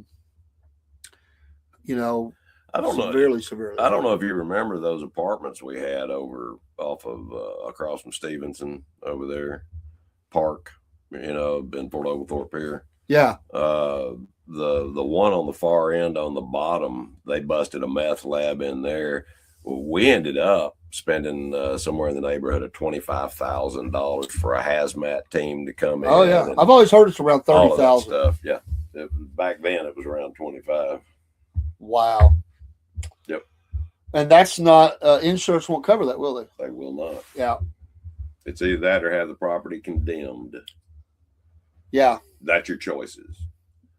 don't know. Severely. I don't know if you remember those apartments we had off of across from Stevenson over there, Park. In Fort Oglethorpe here. Yeah. The one on the far end on the bottom, they busted a meth lab in there. We ended up spending somewhere in the neighborhood of $25,000 for a hazmat team to come in. Oh yeah, I've always heard it's around 30,000 stuff. Yeah, back then it was around 25. Wow. Yep. And that's not insurance won't cover that, will they? They will not. Yeah. It's either that or have the property condemned. Yeah. That's your choices.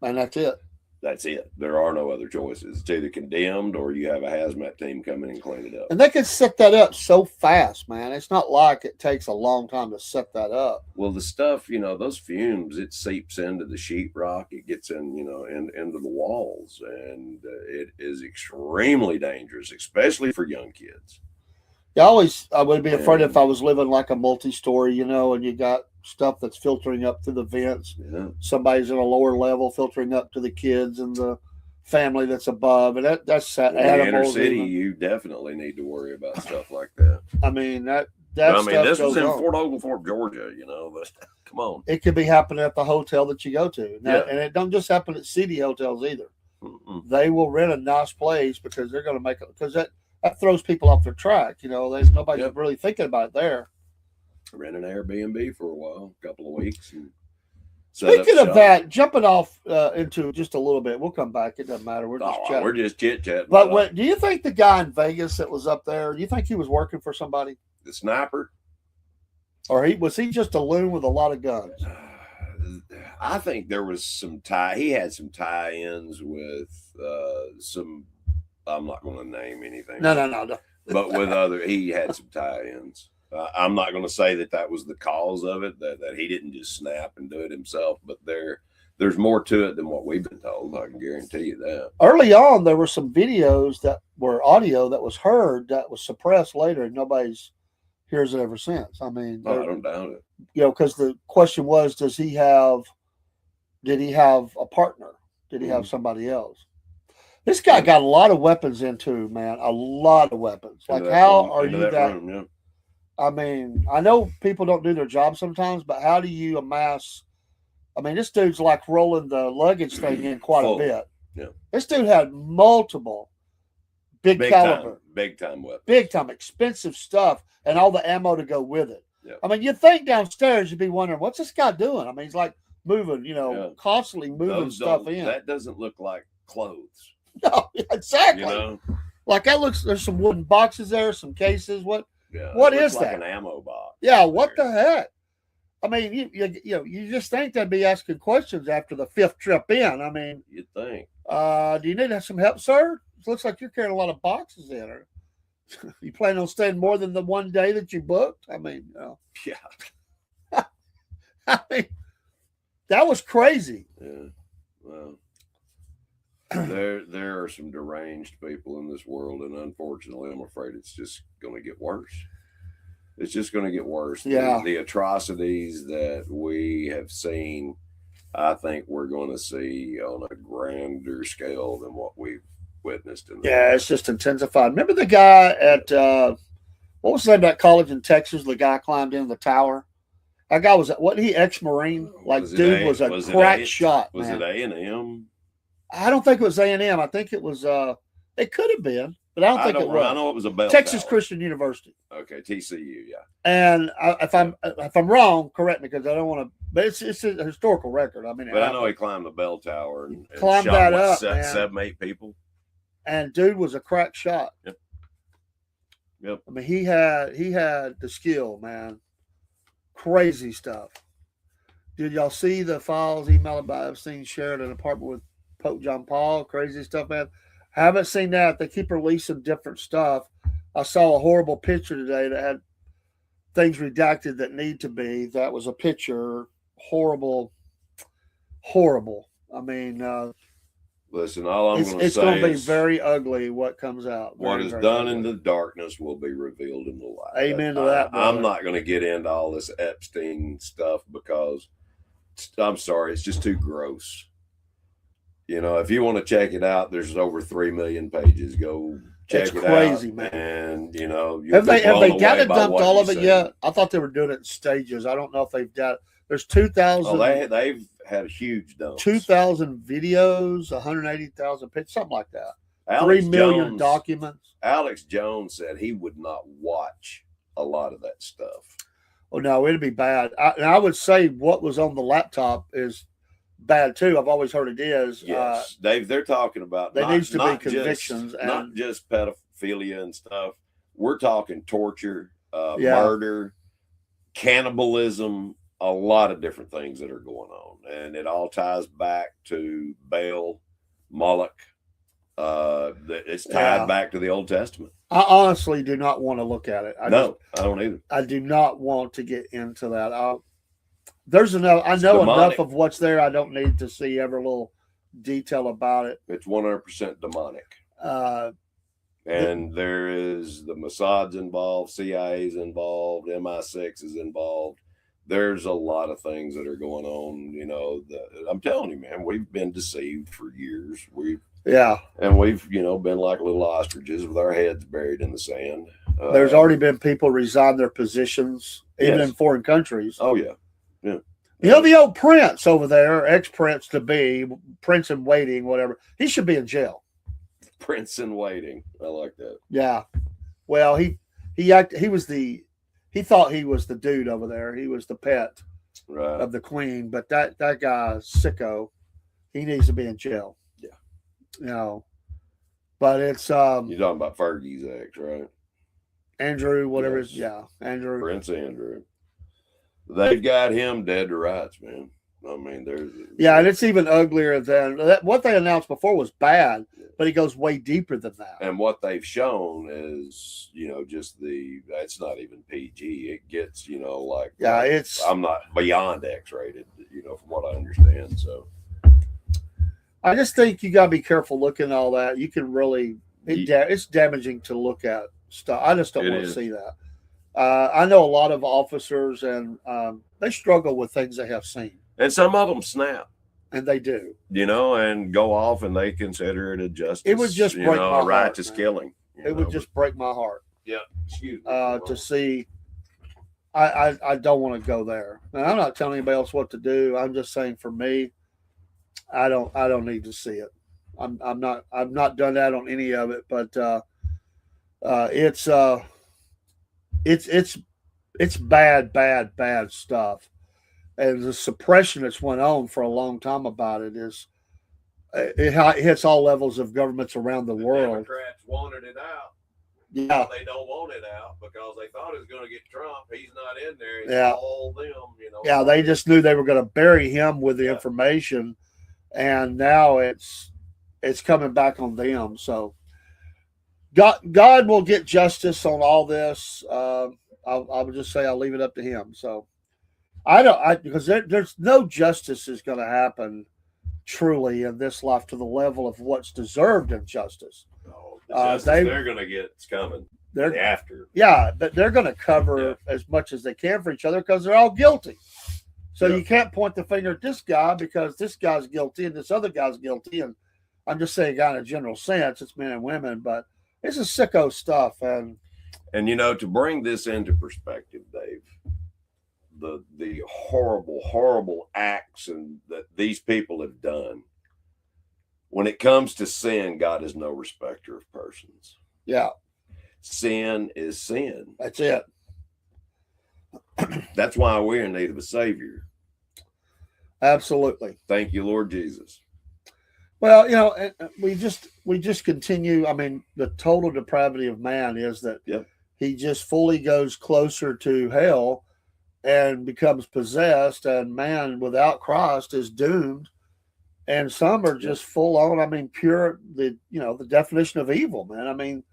And that's it. That's it. There are no other choices. It's either condemned or you have a hazmat team come in and clean it up. And they can set that up so fast, man. It's not like it takes a long time to set that up. Well, the stuff, those fumes, it seeps into the sheetrock. It gets in, into the walls. And it is extremely dangerous, especially for young kids. I would be afraid if I was living like a multi-story, and you got stuff that's filtering up through the vents. Yeah. Somebody's in a lower level filtering up to the kids and the family that's above. And that's sad. In the inner city, you definitely need to worry about stuff like that. I mean, this was in Fort Oglethorpe, Georgia, but come on. It could be happening at the hotel that you go to. Now, and it don't just happen at city hotels either. Mm-mm. They will rent a nice place because they're going to make it, because that throws people off their track. You know, there's nobody Yep. really thinking about it there. Ran an Airbnb for a while, a couple of weeks. And set up Speaking of shop. that, jumping off into just a little bit, we'll come back. It doesn't matter. We're just chatting. We're just chit chatting. But do you think the guy in Vegas that was up there? Do you think he was working for somebody, the sniper, or was he just a loon with a lot of guns? I think there was some he had some tie-ins with some. I'm not going to name anything. No. But with he had some tie-ins. I'm not going to say that was the cause of it, that he didn't just snap and do it himself, but there's more to it than what we've been told. I can guarantee you that. Early on, there were some videos that were audio that was heard that was suppressed later, and nobody's hears it ever since. I mean, I don't doubt it. You know, because the question was, did he have a partner? Did he have somebody else? This guy got a lot of weapons into, man, a lot of weapons. Like, how are you that? Room, yeah. I mean, I know people don't do their job sometimes, but how do you amass? I mean, this dude's like rolling the luggage thing in quite a bit. Yeah. This dude had multiple big caliber, big time weapons, big time expensive stuff, and all the ammo to go with it. Yeah. I mean, you'd think downstairs you'd be wondering, what's this guy doing? I mean, he's like moving, constantly moving stuff in. That doesn't look like clothes. No, exactly. You know? Like that looks. There's some wooden boxes there, some cases. What is like that? An ammo box. Yeah, what the heck? I mean, you just think they'd be asking questions after the fifth trip in. I mean, you'd think. Do you need some help, sir? It looks like you're carrying a lot of boxes in. Or you plan on staying more than the one day that you booked? I mean, yeah. I mean, that was crazy. Yeah. Well, there are some deranged people in this world, and unfortunately, I'm afraid it's just going to get worse. It's just going to get worse. Yeah. The atrocities that we have seen, I think we're going to see on a grander scale than what we've witnessed. It's just intensified. Remember the guy at, what was the name of that college in Texas? The guy climbed in the tower. That guy wasn't he ex-Marine? Like, dude was a crack shot. Was it A&M? I don't think it was A&M. I think it was, it could have been. But I don't think it was. I know it was a bell Texas tower. Christian University. Okay, TCU, yeah. And if I'm wrong, correct me, because I don't want to. But it's a historical record. I mean, but I know he climbed the bell tower and climbed shot, that up, 7, 8 people. And dude was a crack shot. Yep. I mean, he had the skill, man. Crazy stuff. Did y'all see the files emailed by Epstein shared an apartment with Pope John Paul? Crazy stuff, man. Haven't seen that. They keep releasing different stuff. I saw a horrible picture today that had things redacted that need to be. That was a picture. Horrible. I mean, listen, all I'm going to say it's going to be very ugly what comes out. What is done in the darkness will be revealed in the light. Amen to that. I'm not going to get into all this Epstein stuff because I'm sorry, it's just too gross. You know, if you want to check it out, there's over 3 million pages. Go check it out. It's crazy, man. And have they got it dumped all of it yet? I thought they were doing it in stages. I don't know if they've got it. There's 2,000. Oh, they've had a huge dump. 2,000 videos, 180,000 pictures, something like that. 3 million documents. Alex Jones said he would not watch a lot of that stuff. Oh no, it'd be bad. I would say what was on the laptop is bad too. I've always heard it is. Yes, Dave. They're talking about there needs to be convictions, not just pedophilia and stuff. We're talking torture, murder, cannibalism, a lot of different things that are going on, and it all ties back to Baal, Moloch. It's tied back to the Old Testament. I honestly do not want to look at it. I don't either. I do not want to get into that. I know enough of what's there. I don't need to see every little detail about it. It's 100% demonic. And there is the Mossad's involved, CIA's involved, MI6 is involved. There's a lot of things that are going on. I'm telling you, man, we've been deceived for years. And we've, been like little ostriches with our heads buried in the sand. There's already been people resign their positions, even in foreign countries. Oh, yeah. Yeah. The old prince over there, ex-prince to be, prince in waiting, whatever, he should be in jail. Prince in waiting. I like that. Yeah. Well, he thought he was the dude over there. He was the pet Right. of the queen, but that guy sicko, he needs to be in jail. Yeah. You know. But it's You're talking about Fergie's ex, right? Andrew, whatever. Yes. Yeah, Andrew. Prince Andrew. They've got him dead to rights, man. I mean, there's Yeah, and it's even uglier than what they announced before was bad, but it goes way deeper than that. and what they've shown is, just it's not even PG. It gets, like I'm not beyond X-rated, from what I understand. So I just think you got to be careful looking at all that. You can really it's damaging to look at stuff. I just don't want to see that. I know a lot of officers, and they struggle with things they have seen. And some of them snap. And they do. And go off, and they consider it a justice. It would just break my heart, righteous killing. It would just break my heart. Yeah. Excuse me. To see. I don't want to go there. And I'm not telling anybody else what to do. I'm just saying for me, I don't need to see it. I've not done that on any of it, but it's bad stuff. And the suppression that's went on for a long time about it it hits all levels of governments around the world. Democrats wanted it out. Yeah, they don't want it out because they thought it was going to get Trump. He's not in there. It's all them, Yeah, they just knew they were going to bury him with the information, and now it's coming back on them. So God will get justice on all this. I would just say I'll leave it up to Him. So because there's no justice is going to happen truly in this life to the level of what's deserved in justice. They're going to get it's coming. They're after. Yeah, but they're going to cover as much as they can for each other because they're all guilty. So you can't point the finger at this guy because this guy's guilty and this other guy's guilty. And I'm just saying, in a general sense, it's men and women, but this is sicko stuff. And to bring this into perspective, Dave, the horrible acts that these people have done. When it comes to sin, God is no respecter of persons. Yeah. Sin is sin. That's it. That's why we're in need of a Savior. Absolutely. Thank you, Lord Jesus. Well, we just continue. I mean, the total depravity of man is that he just fully goes closer to hell and becomes possessed, and man without Christ is doomed. And some are just full on. I mean, pure. The definition of evil, man. I mean,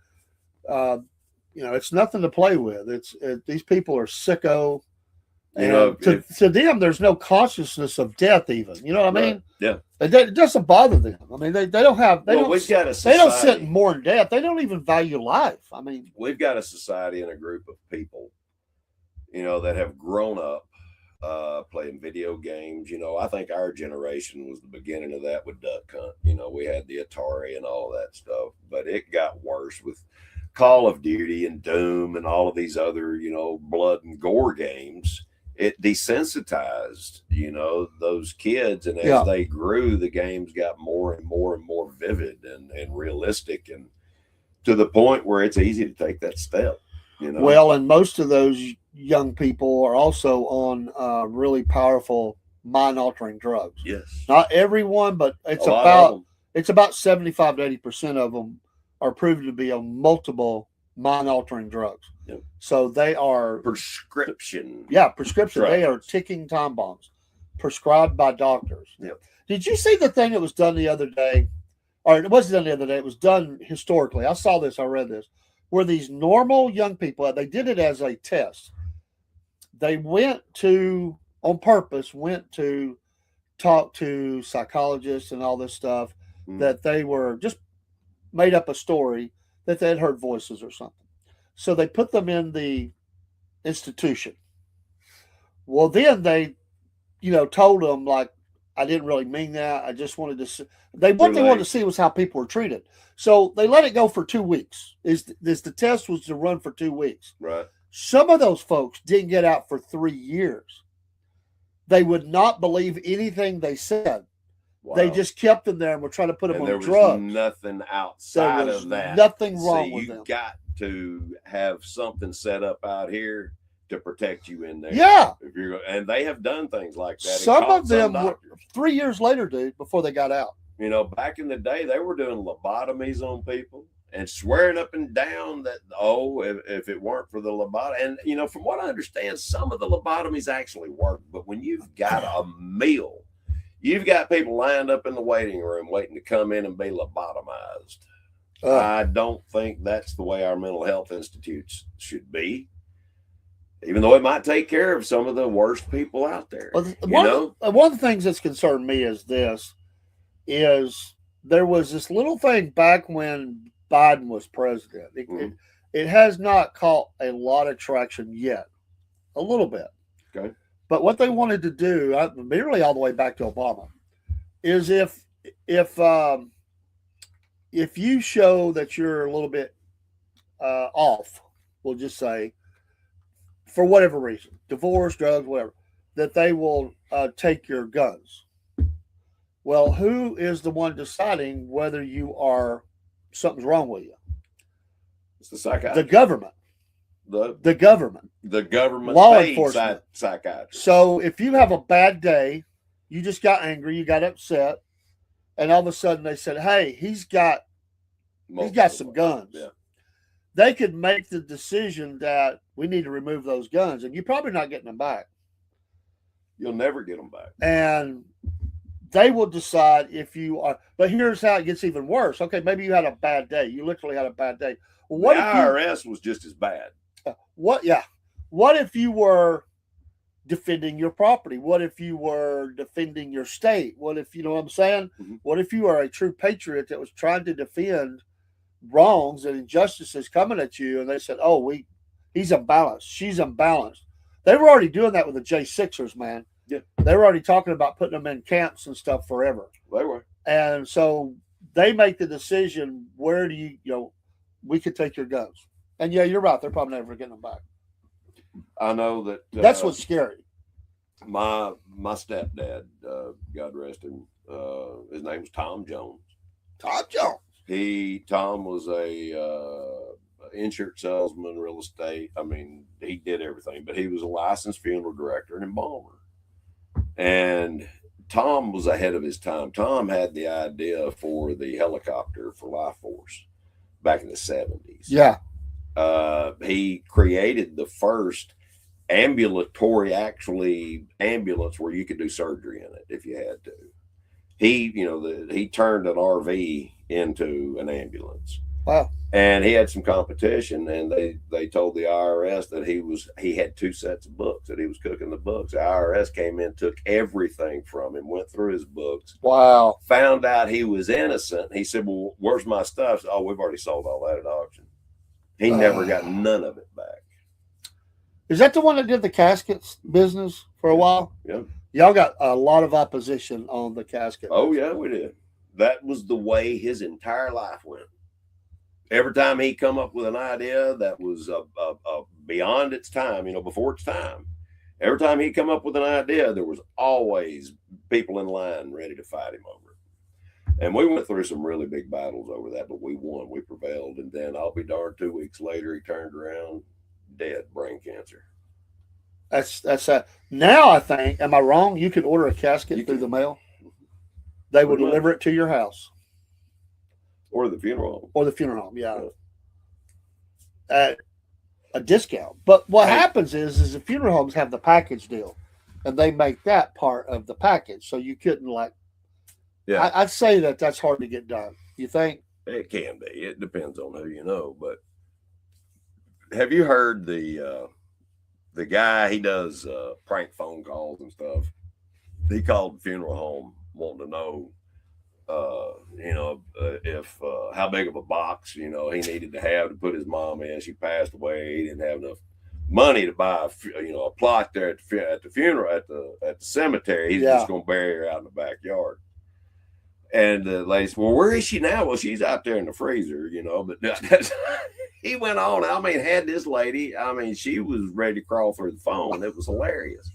it's nothing to play with. These people are sicko. And to them, there's no consciousness of death. Even you know what I mean? Yeah. It doesn't bother them. I mean, they don't have. We've got a society. They don't sit and mourn death. They don't even value life. I mean, we've got a society and a group of people, that have grown up playing video games. I think our generation was the beginning of that with Duck Hunt. We had the Atari and all that stuff, but it got worse with Call of Duty and Doom and all of these other, blood and gore games. It desensitized, those kids. And as they grew, the games got more and more and more vivid and realistic, and to the point where it's easy to take that step, Well, and most of those young people are also on really powerful mind-altering drugs. Yes. Not everyone, but it's about 75 to 80% of them are proven to be on multiple mind-altering drugs. Yep. So they are prescription. Yeah, prescription. Drugs. They are ticking time bombs prescribed by doctors. Yep. Did you see the thing that was done the other day? Or it wasn't done the other day. It was done historically. I saw this. I read this. Where these normal young people, they did it as a test. They went to talk to psychologists and all this stuff, that they were just made up a story that they had heard voices or something. So they put them in the institution. Well, then they, told them, like, I didn't really mean that. I just wanted to see. What they wanted to see was how people were treated. So they let it go for 2 weeks. The test was to run for 2 weeks. Right. Some of those folks didn't get out for 3 years. They would not believe anything they said. They just kept them there and were trying to put them and on there was drugs. nothing outside was of that. nothing wrong See, with you them. got to have something set up out here to protect you in there. Yeah. If you're, and they have done things like that. Some of them were 3 years later, dude, before they got out. You know, back in the day, they were doing lobotomies on people and swearing up and down that, if it weren't for the lobotomy. And, you know, from what I understand, some of the lobotomies actually work. But when you've got a meal, you've got people lined up in the waiting room waiting to come in and be lobotomized. I don't think that's the way our mental health institutes should be. Even though it might take care of some of the worst people out there. Well, one of the things that's concerned me is there was this little thing back when Biden was president. It has not caught a lot of traction yet. A little bit. Okay. But what they wanted to do, merely all the way back to Obama, is if you show that you're a little bit off, we'll just say, for whatever reason, divorce, drugs, whatever, that they will take your guns. Well, who is the one deciding whether something's wrong with you? It's the psychiatrist. The government. The government. The government. Law enforcement. Psychiatrist. So if you have a bad day, you just got angry, you got upset, and all of a sudden they said, "Hey, he's got some guns." Yeah. They could make the decision that we need to remove those guns, and you're probably not getting them back. You'll never get them back. And they will decide if you are. But here's how it gets even worse. Okay, maybe you had a bad day. You literally had a bad day. Well, what the if IRS was just as bad? What if you were defending your property? What if you were defending your state? What if, you know what I'm saying? Mm-hmm. What if you are a true patriot that was trying to defend wrongs and injustices coming at you, and they said, he's unbalanced, she's unbalanced. They were already doing that with the J6ers, man. Yeah. They were already talking about putting them in camps and stuff forever. They were. And so they make the decision, where do we could take your guns. And yeah, you're right. They're probably never getting them back. I know that. That's what's scary. My stepdad, God rest him, his name was Tom Jones. Tom Jones. Tom was a insurance salesman, real estate. I mean, he did everything, but he was a licensed funeral director and embalmer. And Tom was ahead of his time. Tom had the idea for the helicopter for Life Force back in the 70s. Yeah. He created the first ambulatory ambulance where you could do surgery in it if you had to. He turned an RV into an ambulance. Wow. And he had some competition, and they told the IRS that he had 2 sets of books, that he was cooking the books. The IRS came in, took everything from him, went through his books. Wow. Found out he was innocent. He said, "Well, where's my stuff?" Oh, we've already sold all that at auction. He never got none of it back. Is that the one that did the caskets business for a while? Yeah. Y'all got a lot of opposition on the casket. Oh, yeah, we did. That was the way his entire life went. Every time he come up with an idea that was beyond its time, before its time, every time he come up with an idea, there was always people in line ready to fight him over it. And we went through some really big battles over that, but we won. We prevailed. And then I'll be darned, 2 weeks later, he turned around, dead, brain cancer. That's now I think, am I wrong? You can order a casket through the mail. They will deliver it to your house. Or the funeral home. Or the funeral home, yeah. At a discount. But what happens is the funeral homes have the package deal, and they make that part of the package. So you couldn't yeah. I'd say that's hard to get done. You think? It can be. It depends on who you know. But have you heard the guy, he does prank phone calls and stuff. He called the funeral home wanting to know if how big of a box he needed to have to put his mom in. She passed away. He didn't have enough money to buy a plot there at the funeral at the cemetery. He's just gonna bury her out in the backyard. And the lady said, "Well, where is she now?" "Well, she's out there in the freezer, But he went on. I mean, had this lady. I mean, she was ready to crawl through the phone. It was hilarious.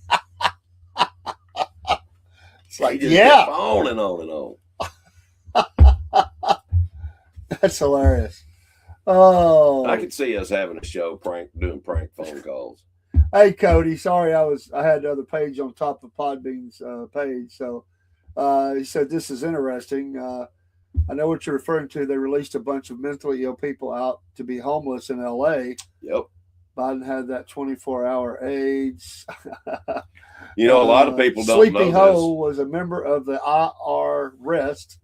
It's like, he just yeah, kept on and on and on. that's hilarious. Oh, I could see us having a show doing prank phone calls. hey Cody, sorry I had the other page on top of Podbean's page. So he said this is interesting. I know what you're referring to. They released a bunch of mentally ill people out to be homeless in L.A. Yep. Biden had that 24-hour AIDS. You know, a lot of people don't Sleepy know Ho this. was a member of the IR Rest.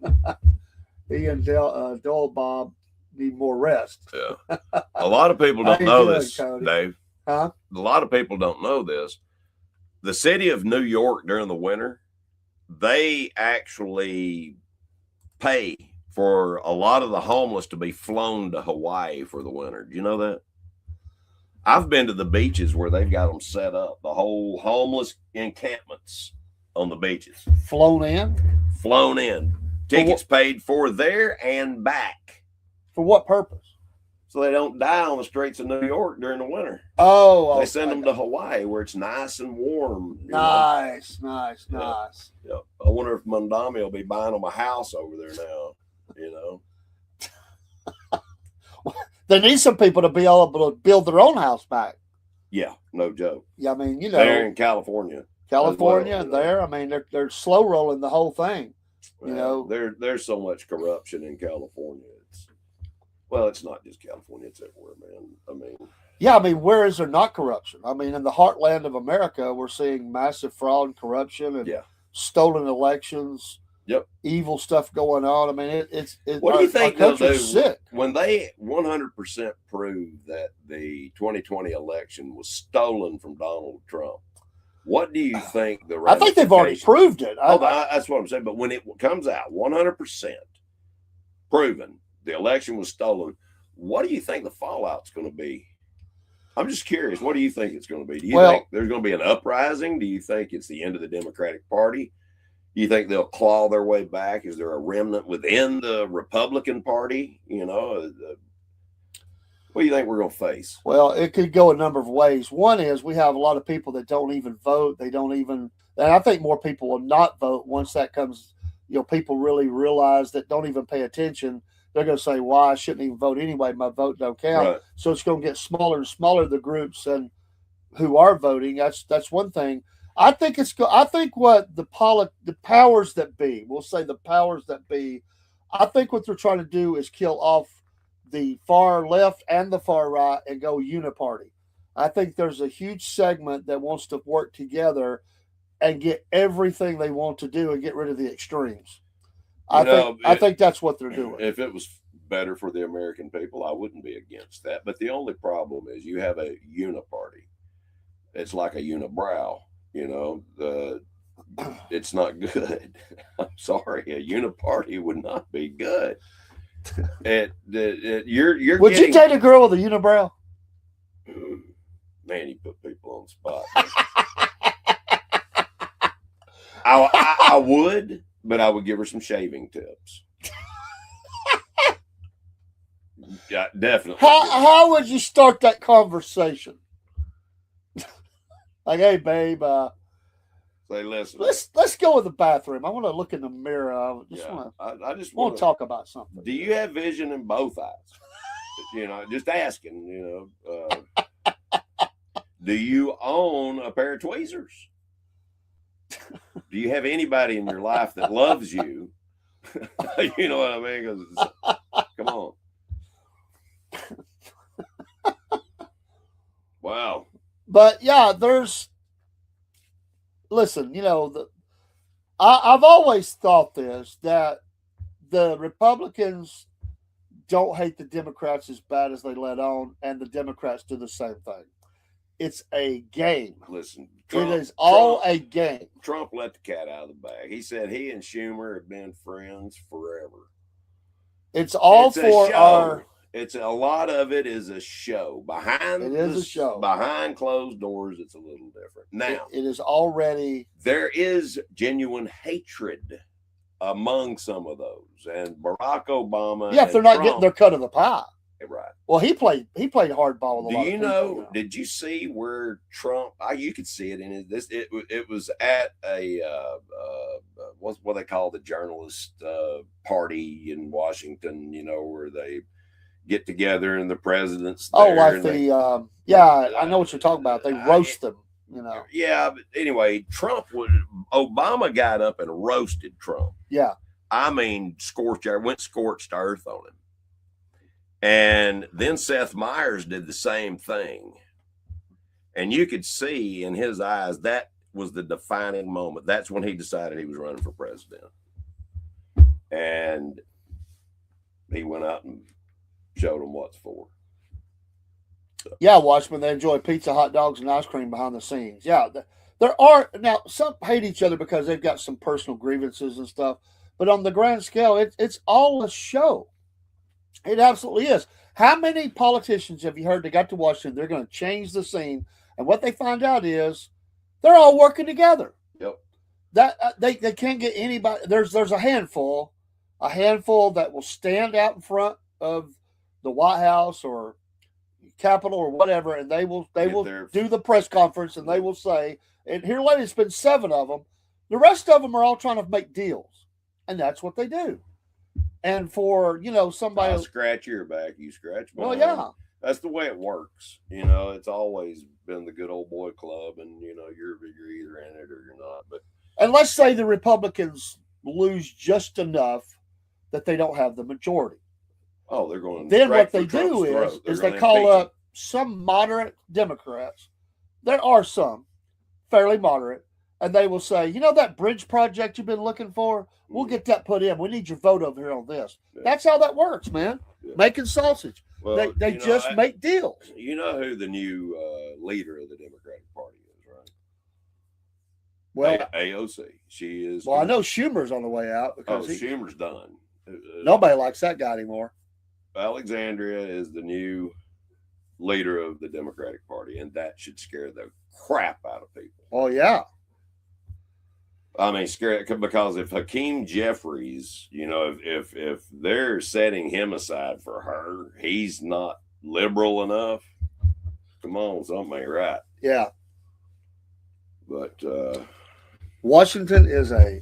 He and Dole Bob need more rest. Yeah. A lot of people don't How you know doing, this, Cody? Dave. Huh? A lot of people don't know this. The city of New York during the winter, they actually pay for a lot of the homeless to be flown to Hawaii for the winter. Do you know that? I've been to the beaches where they've got them set up, the whole homeless encampments on the beaches. Flown in? Flown in. Tickets paid for there and back. For what purpose? So they don't die on the streets of New York during the winter. Oh, They send them to Hawaii where it's nice and warm. you know? Nice. Yeah. I wonder if Mondami will be buying them a house over there now. You know, They need some people to be able to build their own house back. yeah, no joke. Yeah, I mean, you They're know, in California. California as well, there. I mean, they're slow rolling the whole thing. You know, there's so much corruption in California. It's not just California; it's everywhere, man. I mean, yeah, I mean, where is there not corruption? I mean, in the heartland of America, we're seeing massive fraud and corruption and stolen elections. Yep. Evil stuff going on. I mean, it's what do you think they'll do sick. when they 100% prove that the 2020 election was stolen from Donald Trump? What do you think the I think they've already proved it. That's what I'm saying. But when it comes out 100% proven the election was stolen, what do you think the fallout's going to be? I'm just curious. What do you think it's going to be? Do you think there's going to be an uprising? Do you think it's the end of the Democratic Party? Do you think they'll claw their way back? Is there a remnant within the Republican Party? You know, what do you think we're going to face? Well, it could go a number of ways. One is we have a lot of people that don't even vote. They don't even, and I think more people will not vote once that comes. You know, people really realize that don't even pay attention. They're going to say, "Well, I shouldn't even vote anyway. My vote don't count." Right. So it's going to get smaller and smaller, the groups and who are voting. That's one thing. I think I think what the powers that be, we'll say the powers that be, I think what they're trying to do is kill off the far left and the far right and go uniparty. I think there's a huge segment that wants to work together and get everything they want to do and get rid of the extremes. I think that's what they're doing. If it was better for the American people, I wouldn't be against that. But the only problem is you have a uniparty. It's like a unibrow. You know, it's not good. I'm sorry, a uniparty would not be good. You're Would you date a girl with a unibrow? Man, you put people on the spot. I would, but I would give her some shaving tips. Yeah, definitely. How would you start that conversation? Like, hey, babe, say, listen. Let's go in the bathroom. I want to look in the mirror. I just want to talk about something. Do you have vision in both eyes? You know, just asking. You know, do you own a pair of tweezers? Do you have anybody in your life that loves you? You know what I mean? 'Cause come on. Wow. But yeah, listen, you know, I've always thought this, that the Republicans don't hate the Democrats as bad as they let on, and the Democrats do the same thing. It's a game. Listen, it is all a game. Trump let the cat out of the bag. He said he and Schumer have been friends forever. It's all for our. It's a lot of it is a show. Behind closed doors, it's a little different. Now, it is already. There is genuine hatred among some of those, and Barack Obama. Yeah, if they're not getting their cut of the pie. Right. Well, he played hardball with a lot of people. Do you know? Did you see where Trump? You could see it in this. It was at a what they call the journalist party in Washington, where they get together and the president's there. Oh, like I know what you're talking about. They roast them, Yeah, but anyway, Obama got up and roasted Trump. Yeah. I mean, went scorched earth on him. And then Seth Meyers did the same thing. And you could see in his eyes that was the defining moment. That's when he decided he was running for president. And he went out and showed them what's for. So. Yeah, Watchmen, they enjoy pizza, hot dogs, and ice cream behind the scenes. Yeah, there are, now, some hate each other because they've got some personal grievances and stuff. But on the grand scale, it's all a show. It absolutely is. How many politicians have you heard they got to Washington? They're going to change the scene. And what they find out is they're all working together. Yep. That they can't get anybody. There's a handful that will stand out in front of the White House or Capitol or whatever, and they will do the press conference, and they will say, and here lately it's been 7 of them. The rest of them are all trying to make deals, and that's what they do. And for somebody, I'll scratch your back, you scratch mine. Well, yeah, that's the way it works. It's always been the good old boy club, and you're either in it or you're not. But and let's say the Republicans lose just enough that they don't have the majority. Oh, they're going. Then what they do is they call up some moderate Democrats. There are some fairly moderate, and they will say, that bridge project you've been looking for, we'll get that put in. We need your vote over here on this. Yeah. That's how that works, man. Yeah. Making sausage. Well, they just make deals. You know who the new leader of the Democratic Party is, right? Well, AOC. She is. Well, I know Schumer's on the way out because Schumer's done. Nobody likes that guy anymore. Alexandria is the new leader of the Democratic Party, and that should scare the crap out of people. Oh, yeah. I mean, scare it, because if Hakeem Jeffries, if they're setting him aside for her, he's not liberal enough. Come on, something ain't right. Yeah. But Washington is a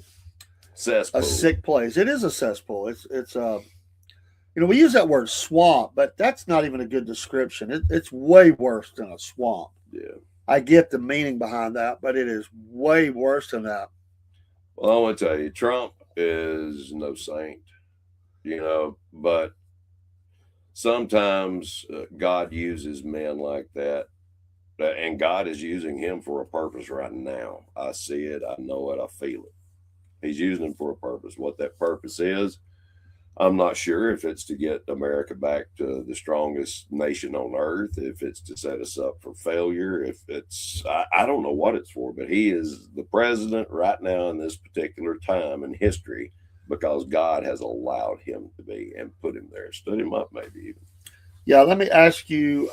cesspool. A sick place. It is a cesspool. It's we use that word swamp, but that's not even a good description. It's way worse than a swamp. Yeah. I get the meaning behind that, but it is way worse than that. Well, I want to tell you, Trump is no saint, but sometimes God uses men like that, and God is using him for a purpose right now. I see it, I know it, I feel it. He's using him for a purpose. What that purpose is, I'm not sure if it's to get America back to the strongest nation on earth, if it's to set us up for failure, if it's, I don't know what it's for, but he is the president right now in this particular time in history because God has allowed him to be and put him there, stood him up maybe even. Yeah, let me ask you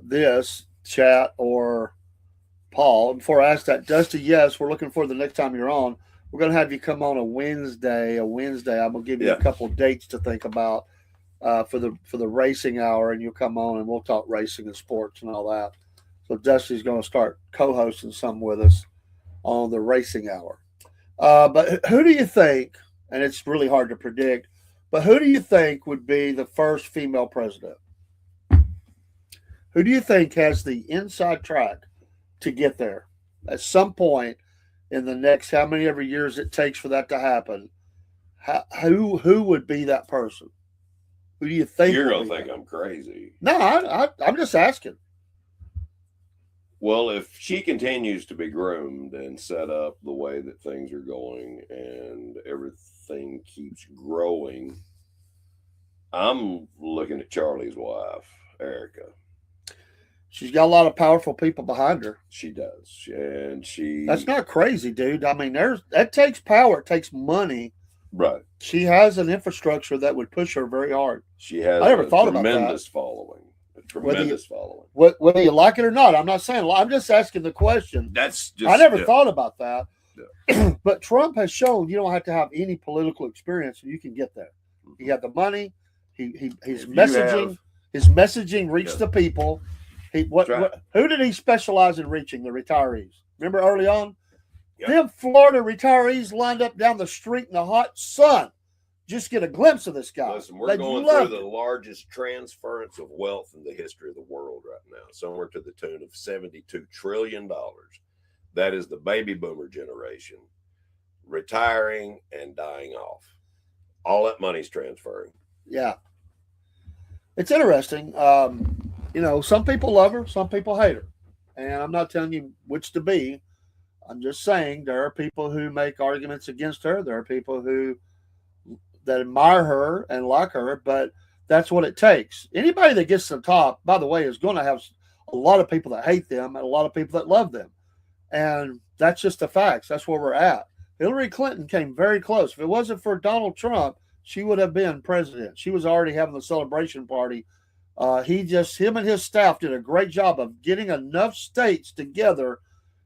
this, Chat or Paul. Before I ask that, Dusty, yes, we're looking for the next time you're on. We're going to have you come on a Wednesday. I'm going to give you a couple of dates to think about for the racing hour, and you'll come on and we'll talk racing and sports and all that. So Dusty's going to start co-hosting some with us on the racing hour. But who do you think, and it's really hard to predict, but who do you think would be the first female president? Who do you think has the inside track to get there at some point in the next how many ever years it takes for that to happen? Who would be that person? Who do you think? You're going to think I'm crazy. No, I'm just asking. Well, if she continues to be groomed and set up the way that things are going and everything keeps growing, I'm looking at Charlie's wife, Erica. She's got a lot of powerful people behind her. She does. And that's not crazy, dude. I mean, that takes power. It takes money. Right. She has an infrastructure that would push her very hard. She has a tremendous following. A tremendous following. Whether you like it or not, I'm not saying. I'm just asking the question. That's just. I never thought about that. Yeah. But Trump has shown you don't have to have any political experience and you can get there. He had the money. His messaging reached the people. Who did he specialize in reaching? The retirees. Remember early on? Yep. Them Florida retirees lined up down the street in the hot sun. Just get a glimpse of this guy. Listen, we're They going loved through the it. largest transference of wealth in the history of the world right now, somewhere to the tune of $72 trillion. That is the baby boomer generation retiring and dying off. All that money's transferring. Yeah. It's interesting. Some people love her, some people hate her. And I'm not telling you which to be. I'm just saying there are people who make arguments against her. There are people that admire her and like her, but that's what it takes. Anybody that gets to the top, by the way, is going to have a lot of people that hate them and a lot of people that love them. And that's just the facts. That's where we're at. Hillary Clinton came very close. If it wasn't for Donald Trump, she would have been president. She was already having the celebration party. Him and his staff did a great job of getting enough states together.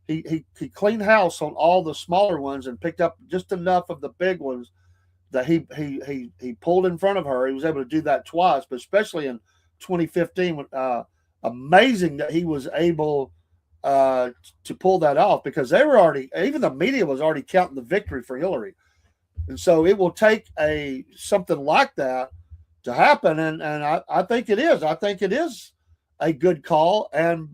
He cleaned house on all the smaller ones and picked up just enough of the big ones that he pulled in front of her. He was able to do that twice, but especially in 2015, amazing that he was able to pull that off, because they were already, even the media was already counting the victory for Hillary. And so it will take something like that to happen. And I think it is. I think it is a good call. And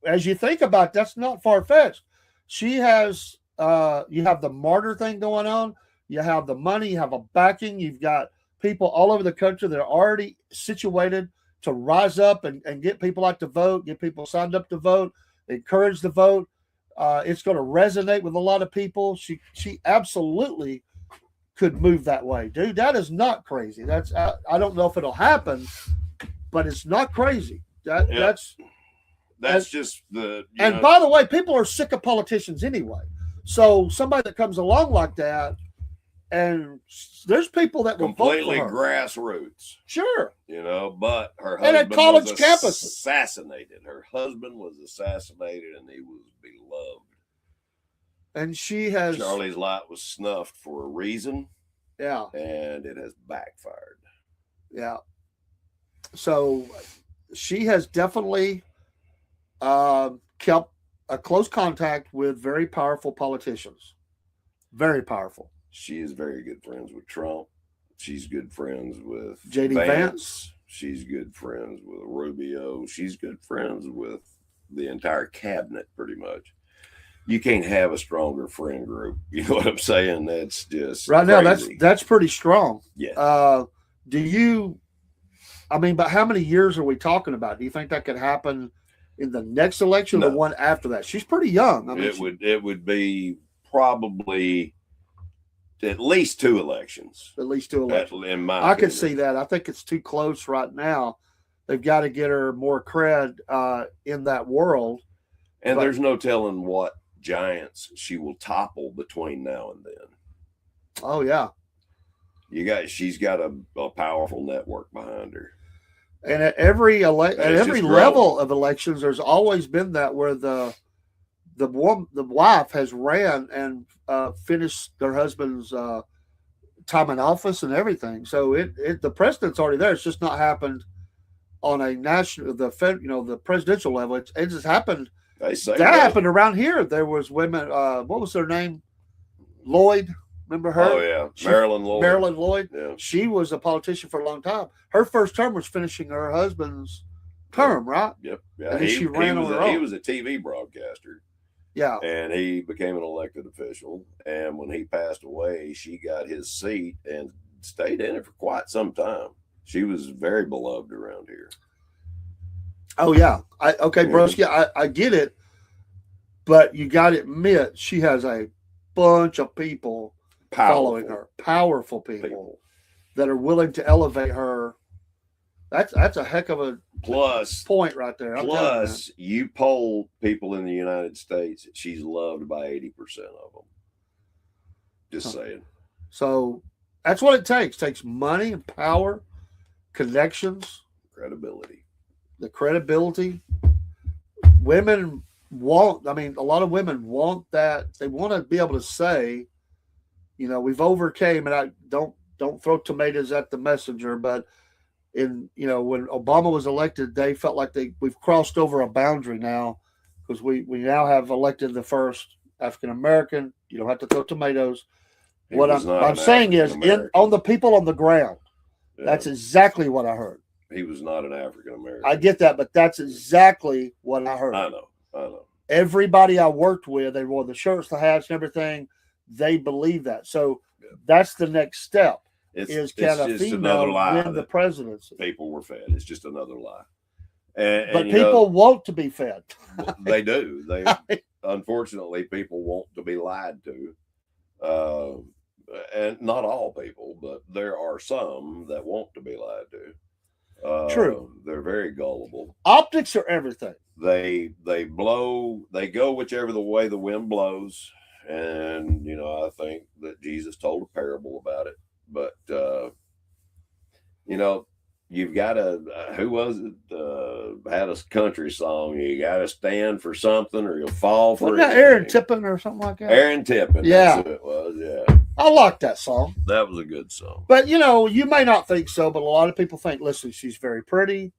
as you think about it, that's not far-fetched. She has, you have the martyr thing going on. You have the money, you have a backing, you've got people all over the country that are already situated to rise up and get people out to vote, get people signed up to vote, encourage the vote. It's going to resonate with a lot of people. She absolutely could move that way. Dude, that is not crazy. I don't know if it'll happen, but it's not crazy. That's just the. And by the way, people are sick of politicians anyway. So somebody that comes along like that, and there's people that will completely vote for her. Grassroots. Sure. But her and husband at college was campuses. assassinated. Her husband was assassinated, and he was beloved. And she has. Charlie's light was snuffed for a reason. Yeah. And it has backfired. Yeah. So she has definitely kept a close contact with very powerful politicians. Very powerful. She is very good friends with Trump. She's good friends with J.D. Vance. She's good friends with Rubio. She's good friends with the entire cabinet, pretty much. You can't have a stronger friend group. You know what I'm saying? That's just right crazy. now. That's pretty strong. Yeah. But how many years are we talking about? Do you think that could happen in the next election or the one after that? She's pretty young. It would be probably at least two elections. At least two elections. In my I opinion. could see that. I think it's too close right now. They've got to get her more cred in that world. And there's no telling what giants she will topple between now and then. Oh yeah. She's got a powerful network behind her. And at every level of elections, there's always been that where the wife has ran and finished their husband's time in office and everything. So the precedent's already there. It's just not happened on a national, the presidential level. It just happened. Happened around here. There was women. What was her name? Lloyd. Remember her? Oh yeah, Marilyn Lloyd. Marilyn Lloyd. Yeah. She was a politician for a long time. Her first term was finishing her husband's term, right? Yep. Yeah. And then she ran on her own. He was a TV broadcaster. Yeah. And he became an elected official. And when he passed away, she got his seat and stayed in it for quite some time. She was very beloved around here. Oh yeah. Broski, I get it, but you got to admit she has a bunch of people following her, powerful people that are willing to elevate her. That's a heck of a point right there. Plus, you poll people in the United States, she's loved by 80% of them. Just saying. So that's what it takes. It takes money and power, connections, credibility. The credibility. Women want. A lot of women want that. They want to be able to say, we've overcame, and I don't throw tomatoes at the messenger, but when Obama was elected, they felt like we've crossed over a boundary now, because we now have elected the first African American. You don't have to throw tomatoes. He What was not I'm an saying is, African-American. on the people on the ground. Yeah, That's exactly what I heard. he was not an African American. I get that, but that's exactly what I heard. I know. Everybody I worked with, they wore the shirts, the hats, and everything. They believe that. So that's the next step. Can a just another female lie win the that presidency? people were fed. It's just another lie. And People want to be fed. they do. They unfortunately, people want to be lied to, and not all people, but there are some that want to be lied to. True. They're very gullible. Optics are everything. They go whichever the way the wind blows, and I think that Jesus told a parable about it. But you've got to who was it had a country song, you got to stand for something or you'll fall for it. Wasn't that Aaron Tippin or something like that? Aaron Tippin, Yeah. that's who it was. Yeah, I like that song. that was a good song. But you may not think so, but a lot of people think, listen, she's very pretty.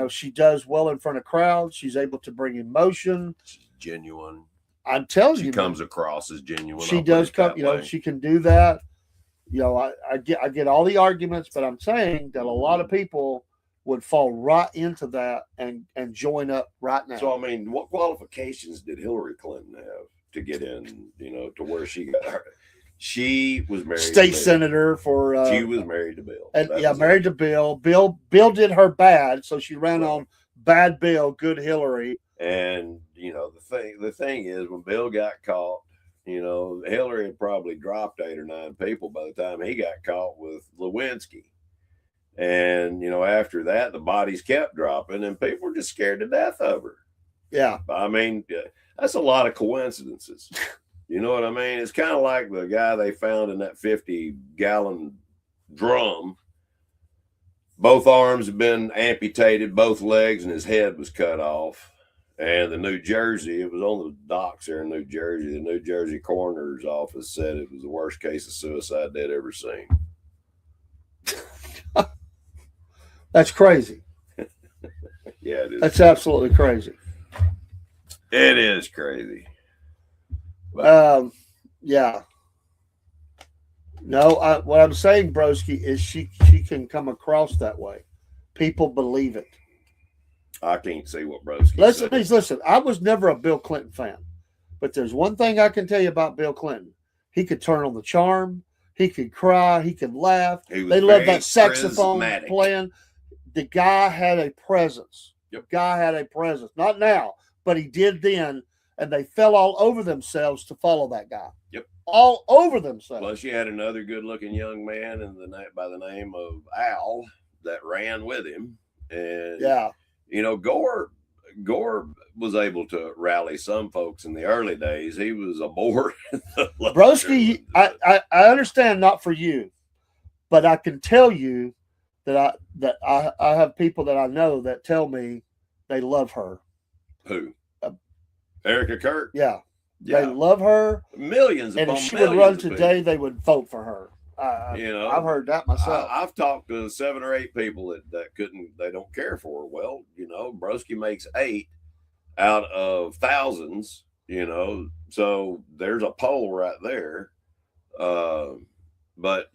She does well in front of crowds. She's able to bring emotion. She's genuine. I'm telling you, She comes across as genuine. She I'll put does it come. that way. She can do that. I get all the arguments, but I'm saying that a lot of people would fall right into that and join up right now. So I mean, what qualifications did Hillary Clinton have to get in? To where she got her? She was married. State senator for. She was married to Bill. And married to Bill. Bill did her bad, so she ran on bad Bill, good Hillary. And the thing is, when Bill got caught, Hillary had probably dropped 8 or 9 people by the time he got caught with Lewinsky. And after that, the bodies kept dropping, and people were just scared to death of her. Yeah, I mean, that's a lot of coincidences. You know what I mean? It's kind of like the guy they found in that 50-gallon drum. Both arms had been amputated, both legs, and his head was cut off. And the New Jersey, it was on the docks there in New Jersey. The New Jersey coroner's office said it was the worst case of suicide they'd ever seen. that's crazy. Yeah, it is. That's absolutely crazy. It is crazy. But, Yeah. No, what I'm saying, broski, is she can come across that way. People believe it. I can't see what Broski said. Listen. I was never a Bill Clinton fan, but there's one thing I can tell you about Bill Clinton. He could turn on the charm. He could cry. He could laugh. They love that saxophone playing. The guy had a presence. Yep. Guy had a presence. Not now, but he did then, and they fell all over themselves to follow that guy. Yep. All over themselves. Plus, you had another good-looking young man by the name of Al that ran with him, and yeah. Gore was able to rally some folks in the early days. He was a bore. Broski, I understand not for you, but I can tell you that I have people that I know that tell me they love her. Who? Erica Kirk? Yeah. They love her. Millions. And if she would run today, they would vote for her. I've heard that myself. I've talked to 7 or 8 people that they don't care for her. Well, Broski makes 8 out of thousands, so there's a poll right there. But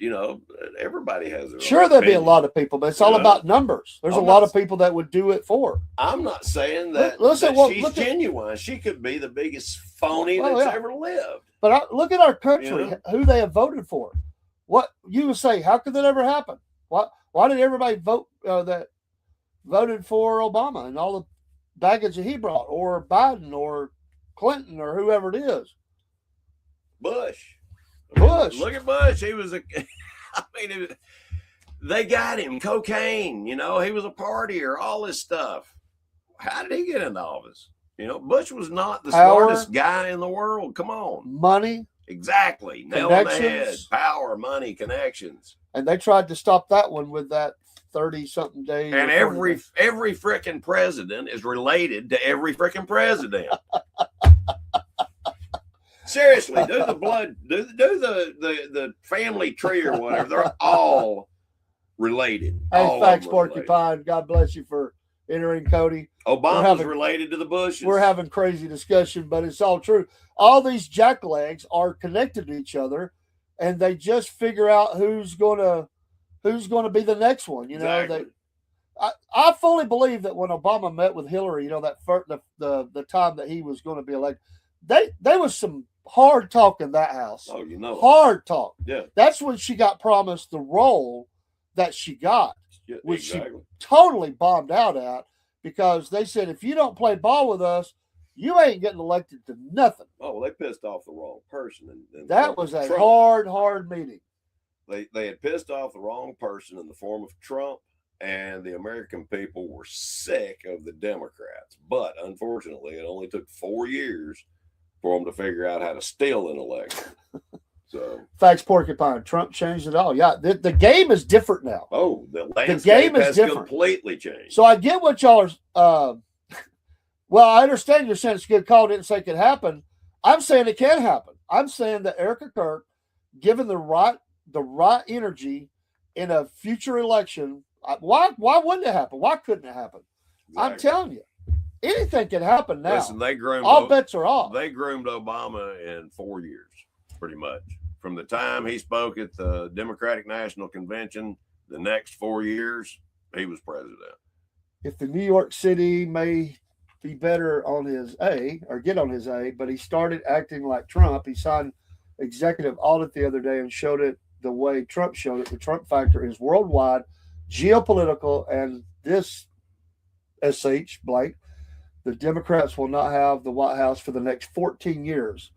everybody has their sure own there'll be a opinion. lot of people, but it's all about numbers. There's a lot of people that would do it for her. I'm not saying that, she's genuine. She could be the biggest phony that's ever lived. But look at our country, who they have voted for. What you would say? How could that ever happen? Why did everybody vote that voted for Obama and all the baggage that he brought, or Biden, or Clinton, or whoever it is? Bush. Look at Bush. He was they got him cocaine. He was a partier, all this stuff. How did he get into office? Bush was not the smartest guy in the world. Come on, money. Exactly. Nail on the head. Power, money, connections. And they tried to stop that one with that 30-something days. And every freaking president is related to every freaking president. Seriously, do the blood, do the family tree or whatever. They're all related. Hey, Facts Porcupine, God bless you for entering Cody. Obama's related to the Bushes. We're having crazy discussion, but it's all true. All these jacklegs are connected to each other, and they just figure out who's going to be the next one. You know, Exactly. I fully believe that when Obama met with Hillary, you know, that the time that he was going to be elected, there was some hard talk in that house. Oh, you know, hard talk. Yeah, That's when she got promised the role that she got, yeah, which exactly. she totally bombed out at, because they said, if you don't play ball with us, you ain't getting elected to nothing. Oh, well, they pissed off the wrong person. And That was a Trump. hard meeting. They had pissed off the wrong person in the form of Trump, and the American people were sick of the Democrats. But unfortunately, it only took 4 years for them to figure out how to steal an election. So, Facts, porcupine. Trump changed it all. Yeah, the game is different now. oh, the landscape game is has different. completely changed. So I get what y'all are. Well, I understand you're saying it's a good call. Didn't say it could happen. I'm saying it can happen. I'm saying that Erica Kirk, given the right energy in a future election, why wouldn't it happen? Why couldn't it happen? Exactly. I'm telling you, anything can happen now. Listen, they groomed all bets are off. They groomed Obama in 4 years, pretty much. From the time he spoke at the Democratic National Convention, the next 4 years, he was president. If the New York City may be better on his A or get on his A, but he started acting like Trump. He signed executive audit the other day and showed it the way Trump showed it. The Trump factor is worldwide, geopolitical, and this SH Blake, the Democrats will not have the White House for the next 14 years.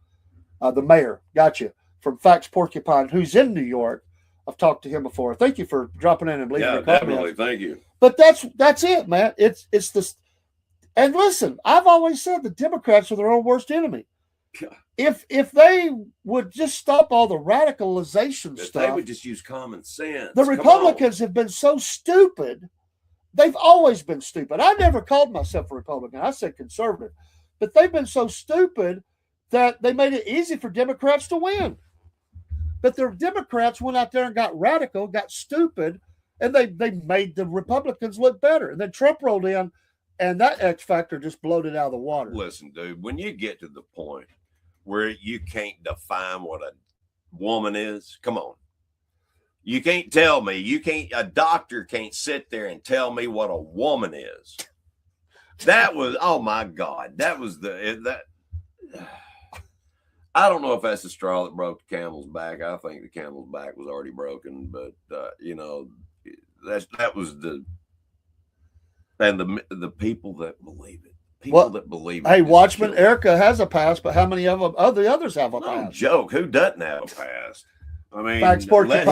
The mayor, gotcha, from Facts Porcupine, who's in New York. I've talked to him before. Thank you for dropping in and leaving your comments. Definitely. Thank you. But that's it, man. It's this. And listen, I've always said the Democrats are their own worst enemy. Yeah. If they would just stop all the radicalization If stuff, they would just use common sense. the Republicans have been so stupid. They've always been stupid. I never called myself a Republican. I said conservative. But they've been so stupid that they made it easy for Democrats to win. But the Democrats went out there and got radical, got stupid, and they made the Republicans look better. And then Trump rolled in, and that X factor just bloated out of the water. Listen, dude, when you get to the point where you can't define what a woman is, come on. You can't tell me, a doctor can't sit there and tell me what a woman is. That was, oh my God, that was I don't know if that's the straw that broke the camel's back. I think the camel's back was already broken, but that was and the people that believe it. That believe it. Hey, Watchman, Erica has a pass, but how many of them the others have a pass? No joke. Who doesn't have a pass? I mean, let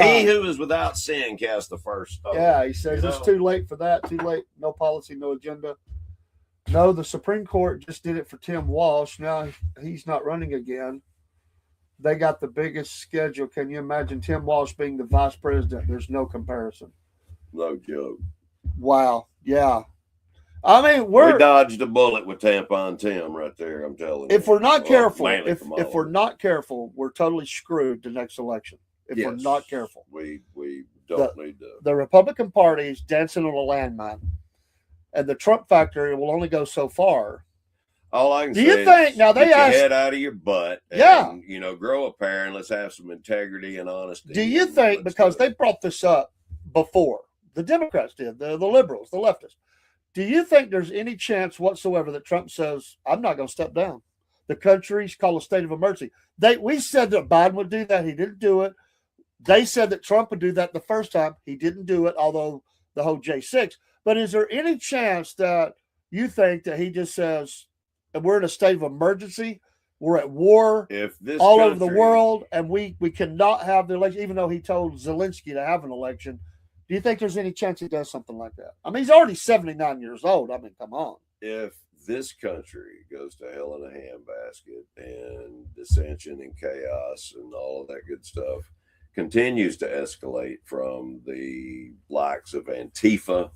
he who is without sin cast the first stone. Yeah, he says it's too late for that. Too late. No policy, no agenda. No, the Supreme Court just did it for Tim Walsh. Now he's not running again. They got the biggest schedule. Can you imagine Tim Walsh being the vice president? There's no comparison. No joke. Wow. Yeah. I mean, we dodged a bullet with Tampon Tim right there. I'm telling you. If we're not careful, if we're not careful, we're totally screwed the next election. If we're not careful, we don't need to. The Republican Party is dancing on a landmine, and the Trump factor will only go so far. All I can say is think now they get your head out of your butt. And, grow a pair and let's have some integrity and honesty. Do you think because they brought this up before, the Democrats did, the liberals, the leftists? Do you think there's any chance whatsoever that Trump says, I'm not going to step down? The country's called a state of emergency. We said that Biden would do that. He didn't do it. They said that Trump would do that the first time. He didn't do it, although the whole J6. But is there any chance that you think that he just says, we're in a state of emergency, we're at war all over the world, and we cannot have the election, even though he told Zelensky to have an election? Do you think there's any chance he does something like that? I mean, he's already 79 years old. I mean, come on. If this country goes to hell in a handbasket and dissension and chaos and all of that good stuff continues to escalate from the likes of Antifa,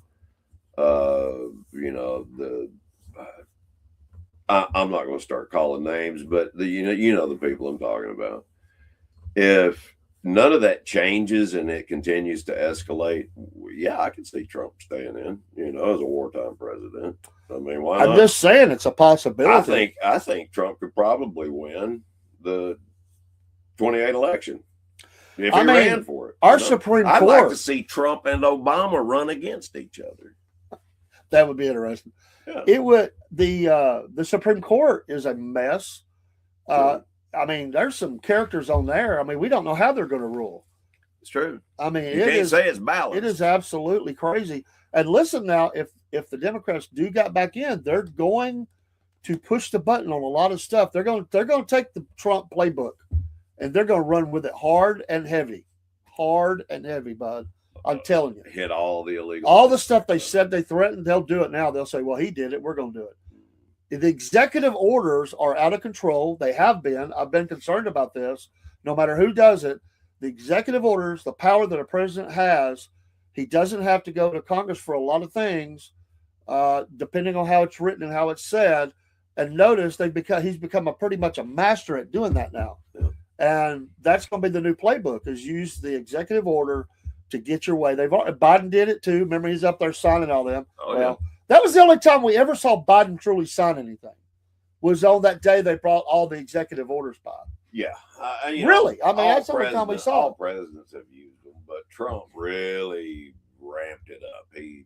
I'm not going to start calling names, but the people I'm talking about. If none of that changes and it continues to escalate, yeah, I can see Trump staying in, as a wartime president. I mean, why I'm not? just saying it's a possibility. I think Trump could probably win the 28 election if he ran for it. Our Supreme I'd Court. like to see Trump and Obama run against each other. That would be interesting. Yeah. It would. The Supreme Court is a mess. Sure. I mean, there's some characters on there. I mean, we don't know how they're going to rule. It's true. I mean, You can't say it's balanced. It is absolutely crazy. And listen now, if the Democrats do get back in, they're going to push the button on a lot of stuff. They're going to take the Trump playbook and they're going to run with it hard and heavy, bud. I'm telling you. Hit all the illegal. All the stuff they said they threatened, they'll do it now. They'll say, well, he did it. We're going to do it. The executive orders are out of control. They have been. I've been concerned about this. No matter who does it, the executive orders, the power that a president has, he doesn't have to go to Congress for a lot of things, depending on how it's written and how it's said. And notice he's become pretty much a master at doing that now. Yeah. And that's going to be the new playbook, is use the executive order to get your way. Biden did it too. Remember, he's up there signing all them. Oh, yeah. That was the only time we ever saw Biden truly sign anything, was on that day they brought all the executive orders by. Yeah. Really? I mean, that's the only time we saw all it. presidents have used them, but Trump really ramped it up. He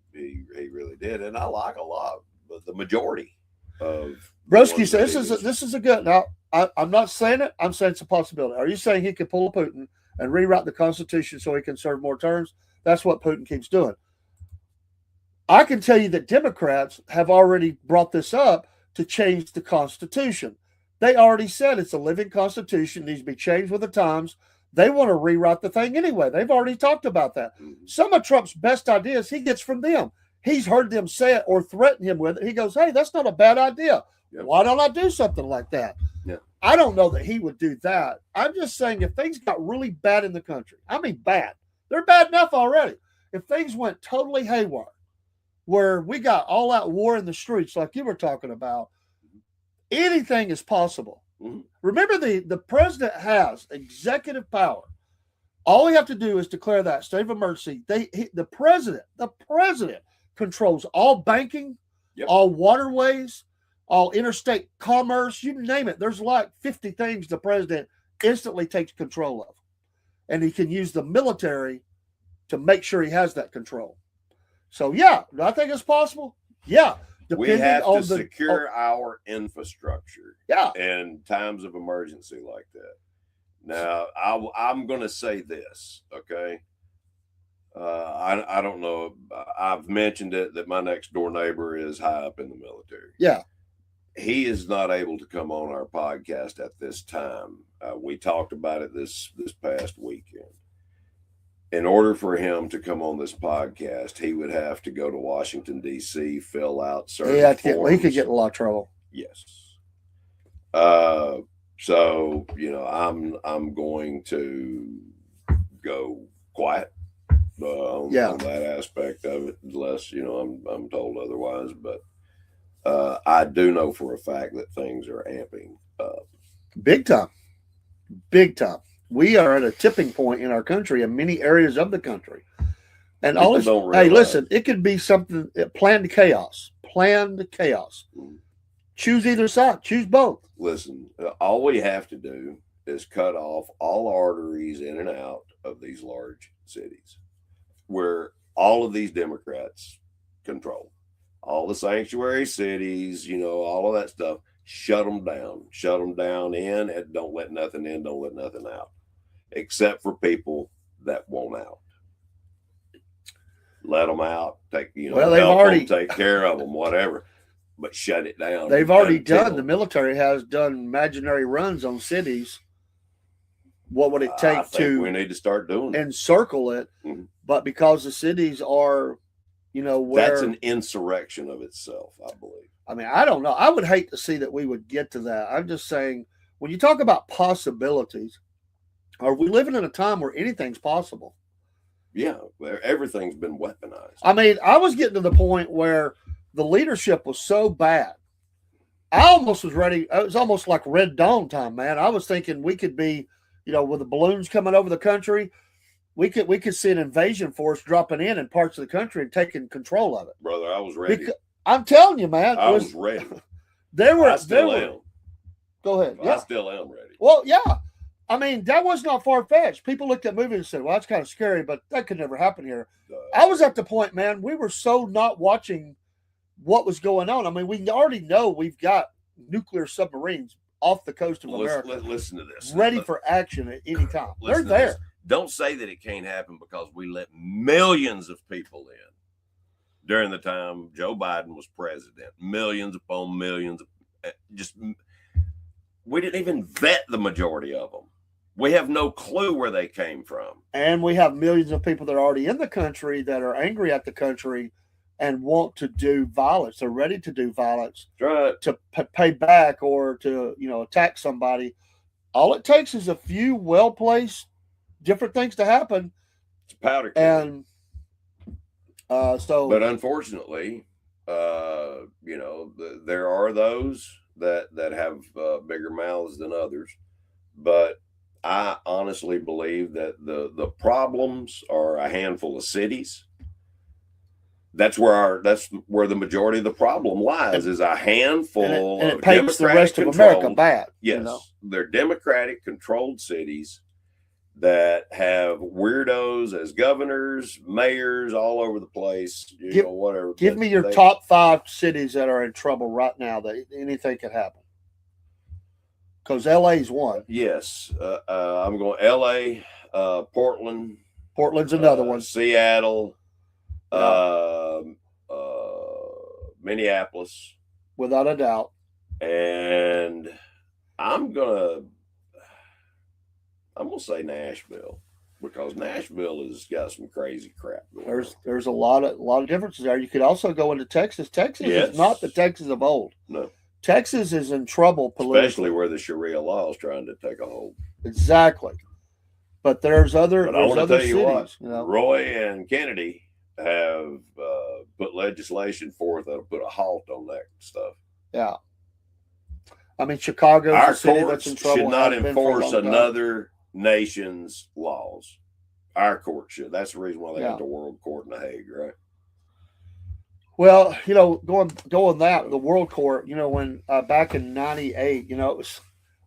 really did. And I like a lot, but the majority of Broski says this is a good. Now, I'm not saying it. I'm saying it's a possibility. Are you saying he could pull a Putin and rewrite the Constitution so he can serve more terms? That's what Putin keeps doing. I can tell you that Democrats have already brought this up to change the Constitution. They already said it's a living Constitution, needs to be changed with the times. They want to rewrite the thing anyway. They've already talked about that. Some of Trump's best ideas he gets from them. He's heard them say it or threaten him with it. He goes, hey, that's not a bad idea. Yep. Why don't I do something like that? Yeah. I don't know that he would do that. I'm just saying if things got really bad in the country, I mean bad, they're bad enough already. If things went totally haywire, where we got all out war in the streets like you were talking about, anything is possible. Mm-hmm. Remember, the president has executive power. All we have to do is declare that state of emergency. The president controls all banking, yep, all waterways, all interstate commerce, you name it. There's like 50 things the president instantly takes control of. And he can use the military to make sure he has that control. So, yeah, do I think it's possible? Yeah. We have to secure our infrastructure in times of emergency like that. Now, I'm going to say this, okay? I don't know. I've mentioned it that my next door neighbor is high up in the military. Yeah. He is not able to come on our podcast at this time. We talked about it this past weekend. In order for him to come on this podcast, he would have to go to Washington, D.C., fill out certain forms. He could get in a lot of trouble. Yes. So, I'm going to go quiet on that aspect of it, unless, I'm told otherwise. But I do know for a fact that things are amping up. Big time. Big time. We are at a tipping point in our country in many areas of the country. And all this, hey, listen, it could be something, planned chaos. Choose either side. Choose both. Listen, all we have to do is cut off all arteries in and out of these large cities where all of these Democrats control. All the sanctuary cities, all of that stuff, shut them down in, and don't let nothing in, don't let nothing out, except for people that want out. Let them out, take care of them, whatever, but shut it down. They've already done, the military has done imaginary runs on cities. What would it take we need to start doing it. Encircle it, but because the cities are, where that's an insurrection of itself, I believe. I mean, I don't know. I would hate to see that we would get to that. I'm just saying, when you talk about possibilities, are we living in a time where anything's possible? Yeah, everything's been weaponized. I mean, I was getting to the point where the leadership was so bad. I almost was ready. It was almost like Red Dawn time, man. I was thinking we could be, with the balloons coming over the country, we could see an invasion force dropping in parts of the country and taking control of it. Brother, I was ready. I'm telling you, man. I was ready. I still am. Go ahead. I still am ready. Well, yeah. I mean, that was not far-fetched. People looked at that movie and said, well, that's kind of scary, but that could never happen here. I was at the point, man, we were so not watching what was going on. I mean, we already know we've got nuclear submarines off the coast of America. Listen to this. Ready for action at any time. They're there. Don't say that it can't happen because we let millions of people in during the time Joe Biden was president. Millions upon millions. We didn't even vet the majority of them. We have no clue where they came from. And we have millions of people that are already in the country that are angry at the country and want to do violence. They're ready to do violence. Right. To pay back or to, attack somebody. All it takes is a few well-placed different things to happen. It's powder keg. And but unfortunately, there are those that have bigger mouths than others. But I honestly believe that the problems are a handful of cities. That's where the majority of the problem lies, is a handful and of it paints the rest of America bad. Yes, they're Democratic controlled cities that have weirdos as governors, mayors all over the place. Whatever. Give me your top 5 cities that are in trouble right now that anything could happen. Because LA's one. Yes, I'm going LA, Portland. Portland's another one. Seattle, Minneapolis, without a doubt. And I'm gonna say Nashville, because Nashville has got some crazy crap going on. There's a lot of differences there. You could also go into Texas. Texas is not the Texas of old. No. Texas is in trouble politically. Especially where the Sharia law is trying to take a hold. Exactly. But there's other But I want to tell you cities, what, Roy and Kennedy have put legislation forth that'll put a halt on that stuff. Yeah. I mean, Chicago's a city that's in trouble. Should not enforce another nation's laws. Our court should. That's the reason why they got the World Court in The Hague, right? Well, going that the World Court, when back in '98, it was,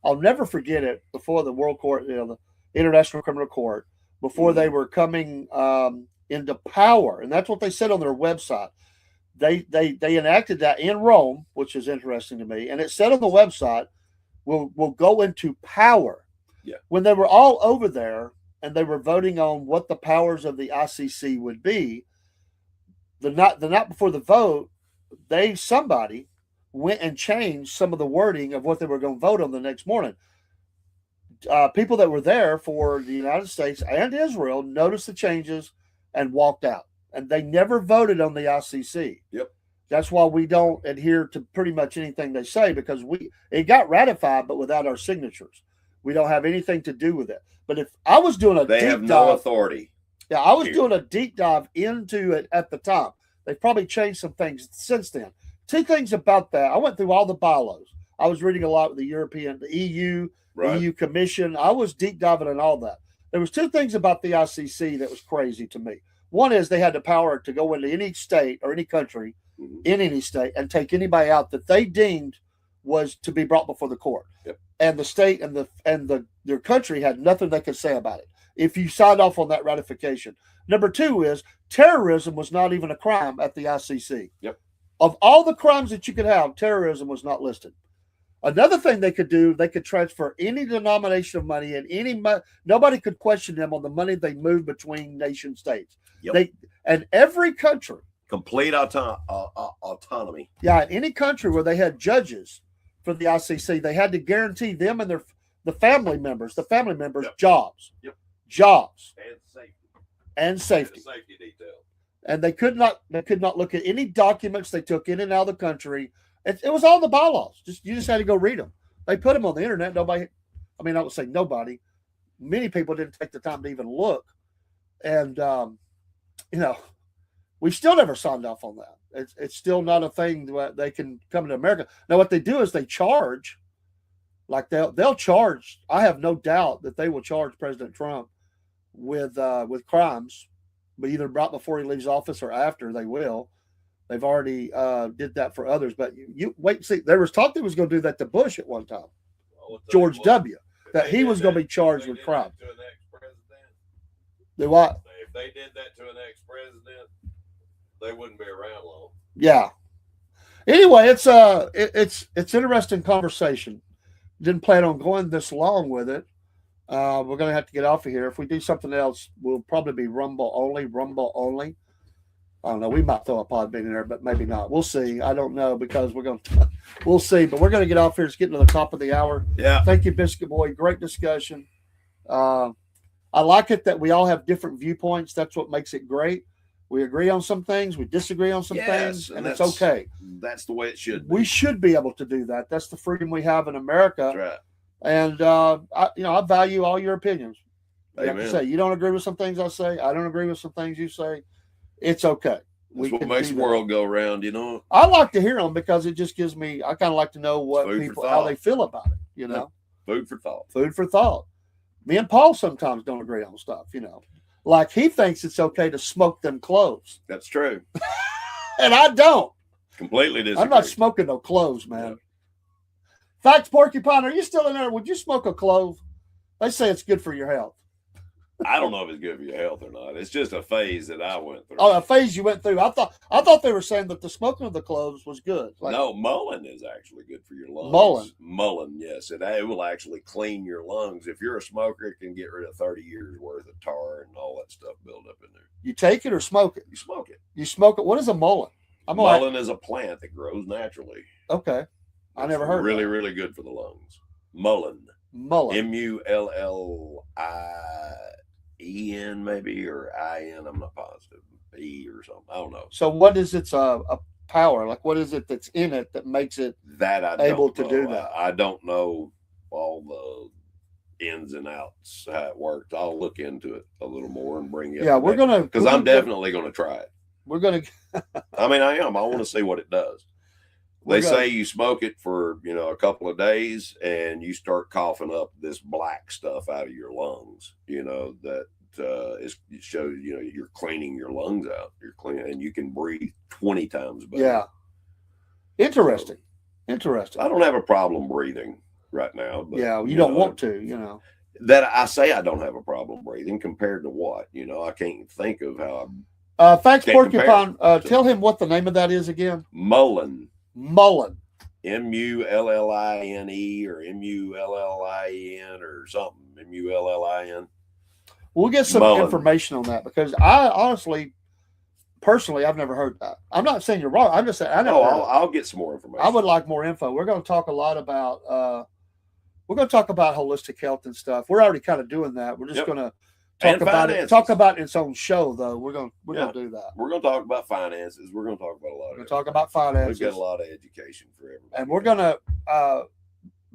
I'll never forget it. Before the World Court, the International Criminal Court, before they were coming into power, and that's what they said on their website. They enacted that in Rome, which is interesting to me, and it said on the website, "We'll go into power." Yeah. When they were all over there and they were voting on what the powers of the ICC would be, the night before the vote, somebody went and changed some of the wording of what they were going to vote on the next morning. People that were there for the United States and Israel noticed the changes and walked out. And they never voted on the ICC. Yep. That's why we don't adhere to pretty much anything they say, because it got ratified, but without our signatures. We don't have anything to do with it. But if I was doing they have no authority. Yeah, I was doing a deep dive into it at the time. They've probably changed some things since then. 2 things about that. I went through all the bylaws. I was reading a lot with the EU, the EU Commission. I was deep diving in all that. There was 2 things about the ICC that was crazy to me. One is they had the power to go into any state or any country in any state and take anybody out that they deemed was to be brought before the court. Yep. And the state and their country had nothing they could say about it if you signed off on that ratification. Number 2 is terrorism was not even a crime at the ICC. Yep. Of all the crimes that you could have, terrorism was not listed. Another thing they could do, they could transfer any denomination of money and nobody could question them on the money they move between nation states. Yep. And every country, complete autonomy. Yeah, in any country where they had judges for the ICC, they had to guarantee them and the family members jobs. Yep. Jobs. And safety. Safety detail. And they could not look at any documents they took in and out of the country. It was all the bylaws. You just had to go read them. They put them on the internet. I would say nobody. Many people didn't take the time to even look. And, we still never signed off on that. It's still not a thing that they can come to America. Now, what they do is they charge. Like they'll charge. I have no doubt that they will charge President Trump with crimes, but either brought before he leaves office or after. They will. They've already did that for others. But you wait and see. There was talk they was going to do that to Bush at one time, George W. That he was going to be charged with crime. Do what? If they did that to an ex-president, they wouldn't be around long. Yeah. Anyway, it's interesting conversation. Didn't plan on going this long with it. We're going to have to get off of here. If we do something else, we'll probably be Rumble only. I don't know. We might throw a Podbean in there, but maybe not. We'll see. I don't know because we'll see. But we're going to get off here. It's getting to the top of the hour. Yeah. Thank you, Biscuit Boy. Great discussion. I like it that we all have different viewpoints. That's what makes it great. We agree on some things, we disagree on some things, and it's okay. That's the way it should be. We should be able to do that. That's the freedom we have in America. That's right. And I value all your opinions. Like Amen. I say, you don't agree with some things I say. I don't agree with some things you say. It's okay. That's what makes the world go round, you know. I like to hear them because it just gives me. I kind of like to know what people, how they feel about it. You know, food for thought. Food for thought. Me and Paul sometimes don't agree on stuff. You know, like he thinks it's okay to smoke them cloves. That's true. And I don't. Completely disagree. I'm not smoking no cloves, man. Yeah. Facts, Porcupine, are you still in there? Would you smoke a clove? They say it's good for your health. I don't know if it's good for your health or not. It's just a phase that I went through. Oh, a phase you went through. I thought they were saying that the smoking of the cloves was good. Like, no, mullein is actually good for your lungs. Mullein, yes. It will actually clean your lungs. If you're a smoker, it can get rid of 30 years worth of tar and all that stuff built up in there. You take it or smoke it? You smoke it. You smoke it. What is a mullein? Mullein is a plant that grows naturally. Okay. I never heard really, of it. really good for the lungs. Mullein. M-U-L-L-I-E-N maybe, or I-N, I'm not positive. E or something. I don't know. So what is its a power? Like what is it that's in it that makes it able to do that? I don't know all the ins and outs, how it works. I'll look into it a little more and bring it. Yeah, we're going to. Because I'm definitely going to try it. We're going to. I mean, I am. I want to see what it does. They say you smoke it for, a couple of days and you start coughing up this black stuff out of your lungs, that it shows, you're cleaning your lungs out. You're cleaning and you can breathe 20 times better. Yeah. Interesting. Interesting. I don't have a problem breathing right now. But, yeah, you don't want to, That I say I don't have a problem breathing compared to what? I can't think of how Thanks, Porcupine. Tell him what the name of that is again. Mullein. M-U-L-L-I-N-E or M-U-L-L-I-N or something. M-U-L-L-I-N. We'll get some information on that because I honestly, personally, I've never heard that. I'm not saying you're wrong. I'm just saying I know. I'll get some more information. I would like more info. We're going to talk a lot about holistic health and stuff. We're already kind of doing that. We're just going to talk about it. Talk about its own show, though. We're going to do that. We're going to talk about finances. We're going to talk about a lot. We're going to talk about finances. We've got a lot of education for everybody. And we're going to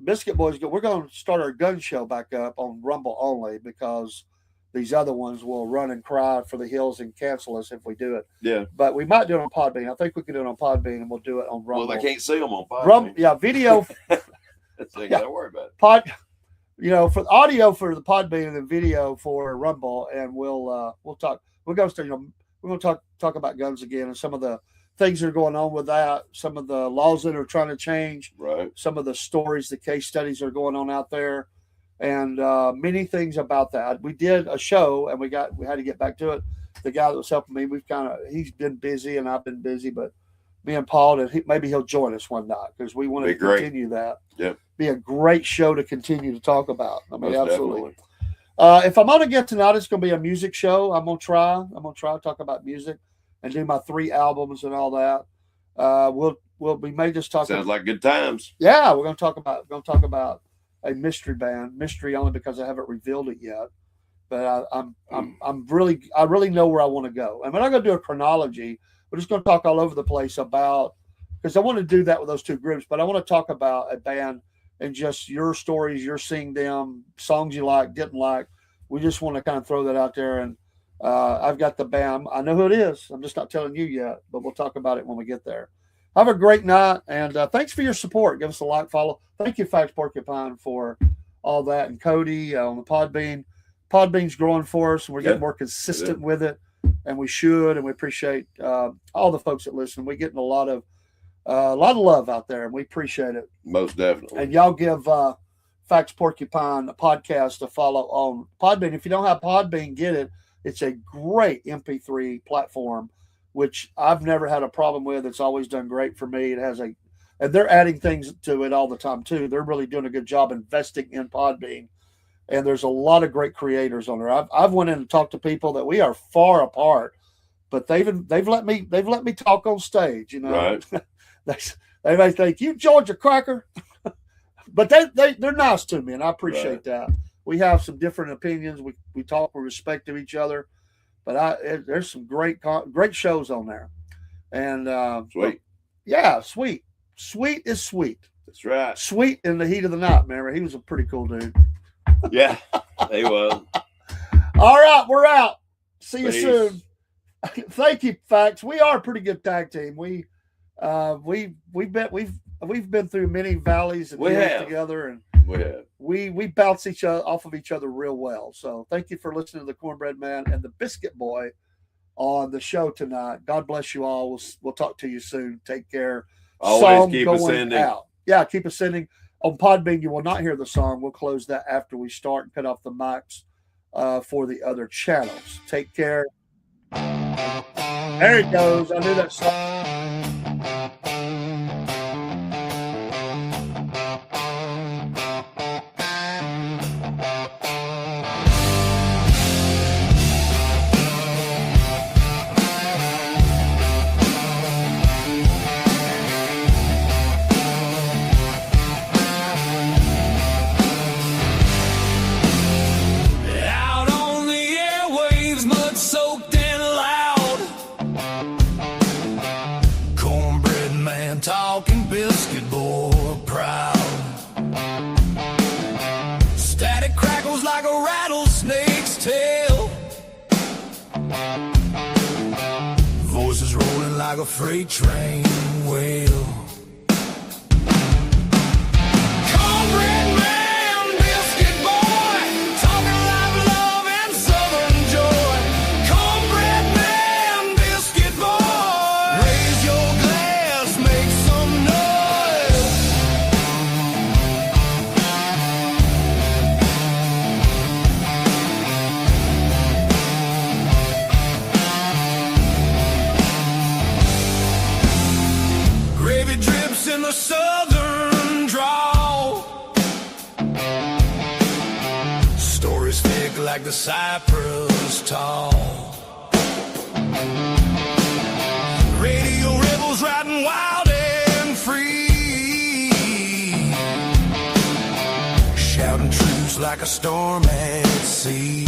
Biscuit Boys. We're going to start our gun show back up on Rumble only because these other ones will run and cry for the hills and cancel us if we do it. Yeah. But we might do it on Podbean. I think we can do it on Podbean, and we'll do it on Rumble. Well, they can't see them on Podbean. Video. So you got to worry about it. For audio for the Podbean and then video for Rumble, and we'll talk. We're going to we're going to talk about guns again and some of the things that are going on with that, some of the laws that are trying to change, right? Some of the stories, the case studies that are going on out there, and many things about that. We did a show and we had to get back to it. The guy that was helping me, he's been busy and I've been busy, but me and Paul, and maybe he'll join us one night because we want to continue that. Yeah. Be a great show to continue to talk about. I mean, most absolutely. If I'm on again tonight, it's going to be a music show. I'm going to try to talk about music and do my 3 albums and all that. We may just talk. Sounds like good times. Yeah, we're going to talk about a mystery band. Mystery only because I haven't revealed it yet. But I really know where I want to go. And we're not going to do a chronology. We're just going to talk all over the place about, because I want to do that with those 2 groups, but I want to talk about a band and just your stories, you're seeing them, songs you like, didn't like. We just want to kind of throw that out there. And I've got the band. I know who it is. I'm just not telling you yet, but we'll talk about it when we get there. Have a great night, and thanks for your support. Give us a like, follow. Thank you, Facts Porcupine, for all that, and Cody on the Podbean. Podbean's growing for us, and we're getting Yeah, more consistent with it, and we should, and we appreciate all the folks that listen. We're getting a lot of love out there, and we appreciate it. Most definitely. And y'all give Facts Porcupine a podcast to follow on Podbean. If you don't have Podbean, get it. It's a great MP3 platform, which I've never had a problem with. It's always done great for me. It has and they're adding things to it all the time too. They're really doing a good job investing in Podbean, and there's a lot of great creators on there. I've went in and talked to people that we are far apart, but they've let me talk on stage. You know, Right. they may think you Georgia cracker, but they're nice to me, and I appreciate that. We have some different opinions. We talk, we respect to each other, but there's some great shows on there, and Sweet. Yeah, sweet is sweet. That's right. Sweet in the heat of the night, man. He was a pretty cool dude. Yeah, he was. All right, we're out. See you Peace. soon. Thank you, Facts. We are a pretty good tag team. We've been through many valleys and We hills have. together, and We have. we bounce each other off of each other real well. So thank you for listening to the Cornbread Man and the Biscuit Boy on the show tonight. God bless you all. We'll talk to you soon. Take care. Always Song keep going ascending. out. Yeah, keep ascending. On Podbean, you will not hear the song. We'll close that after we start and cut off the mics for the other channels. Take care. There it goes. I knew that song. Out on the airwaves, mud soaked and loud. Cornbread man talking, biscuit boy proud. Static crackles like a rattlesnake's tail. Voices rolling like a freight train wheel. Cornbread man, biscuit boy, talking live love and southern joy. Cornbread man, biscuit boy, raise your glass, make some noise. Gravy drips in the southern drawl. Stories thick like the cypress tall. Radio rebels riding wild and free, shouting truths like a storm at sea.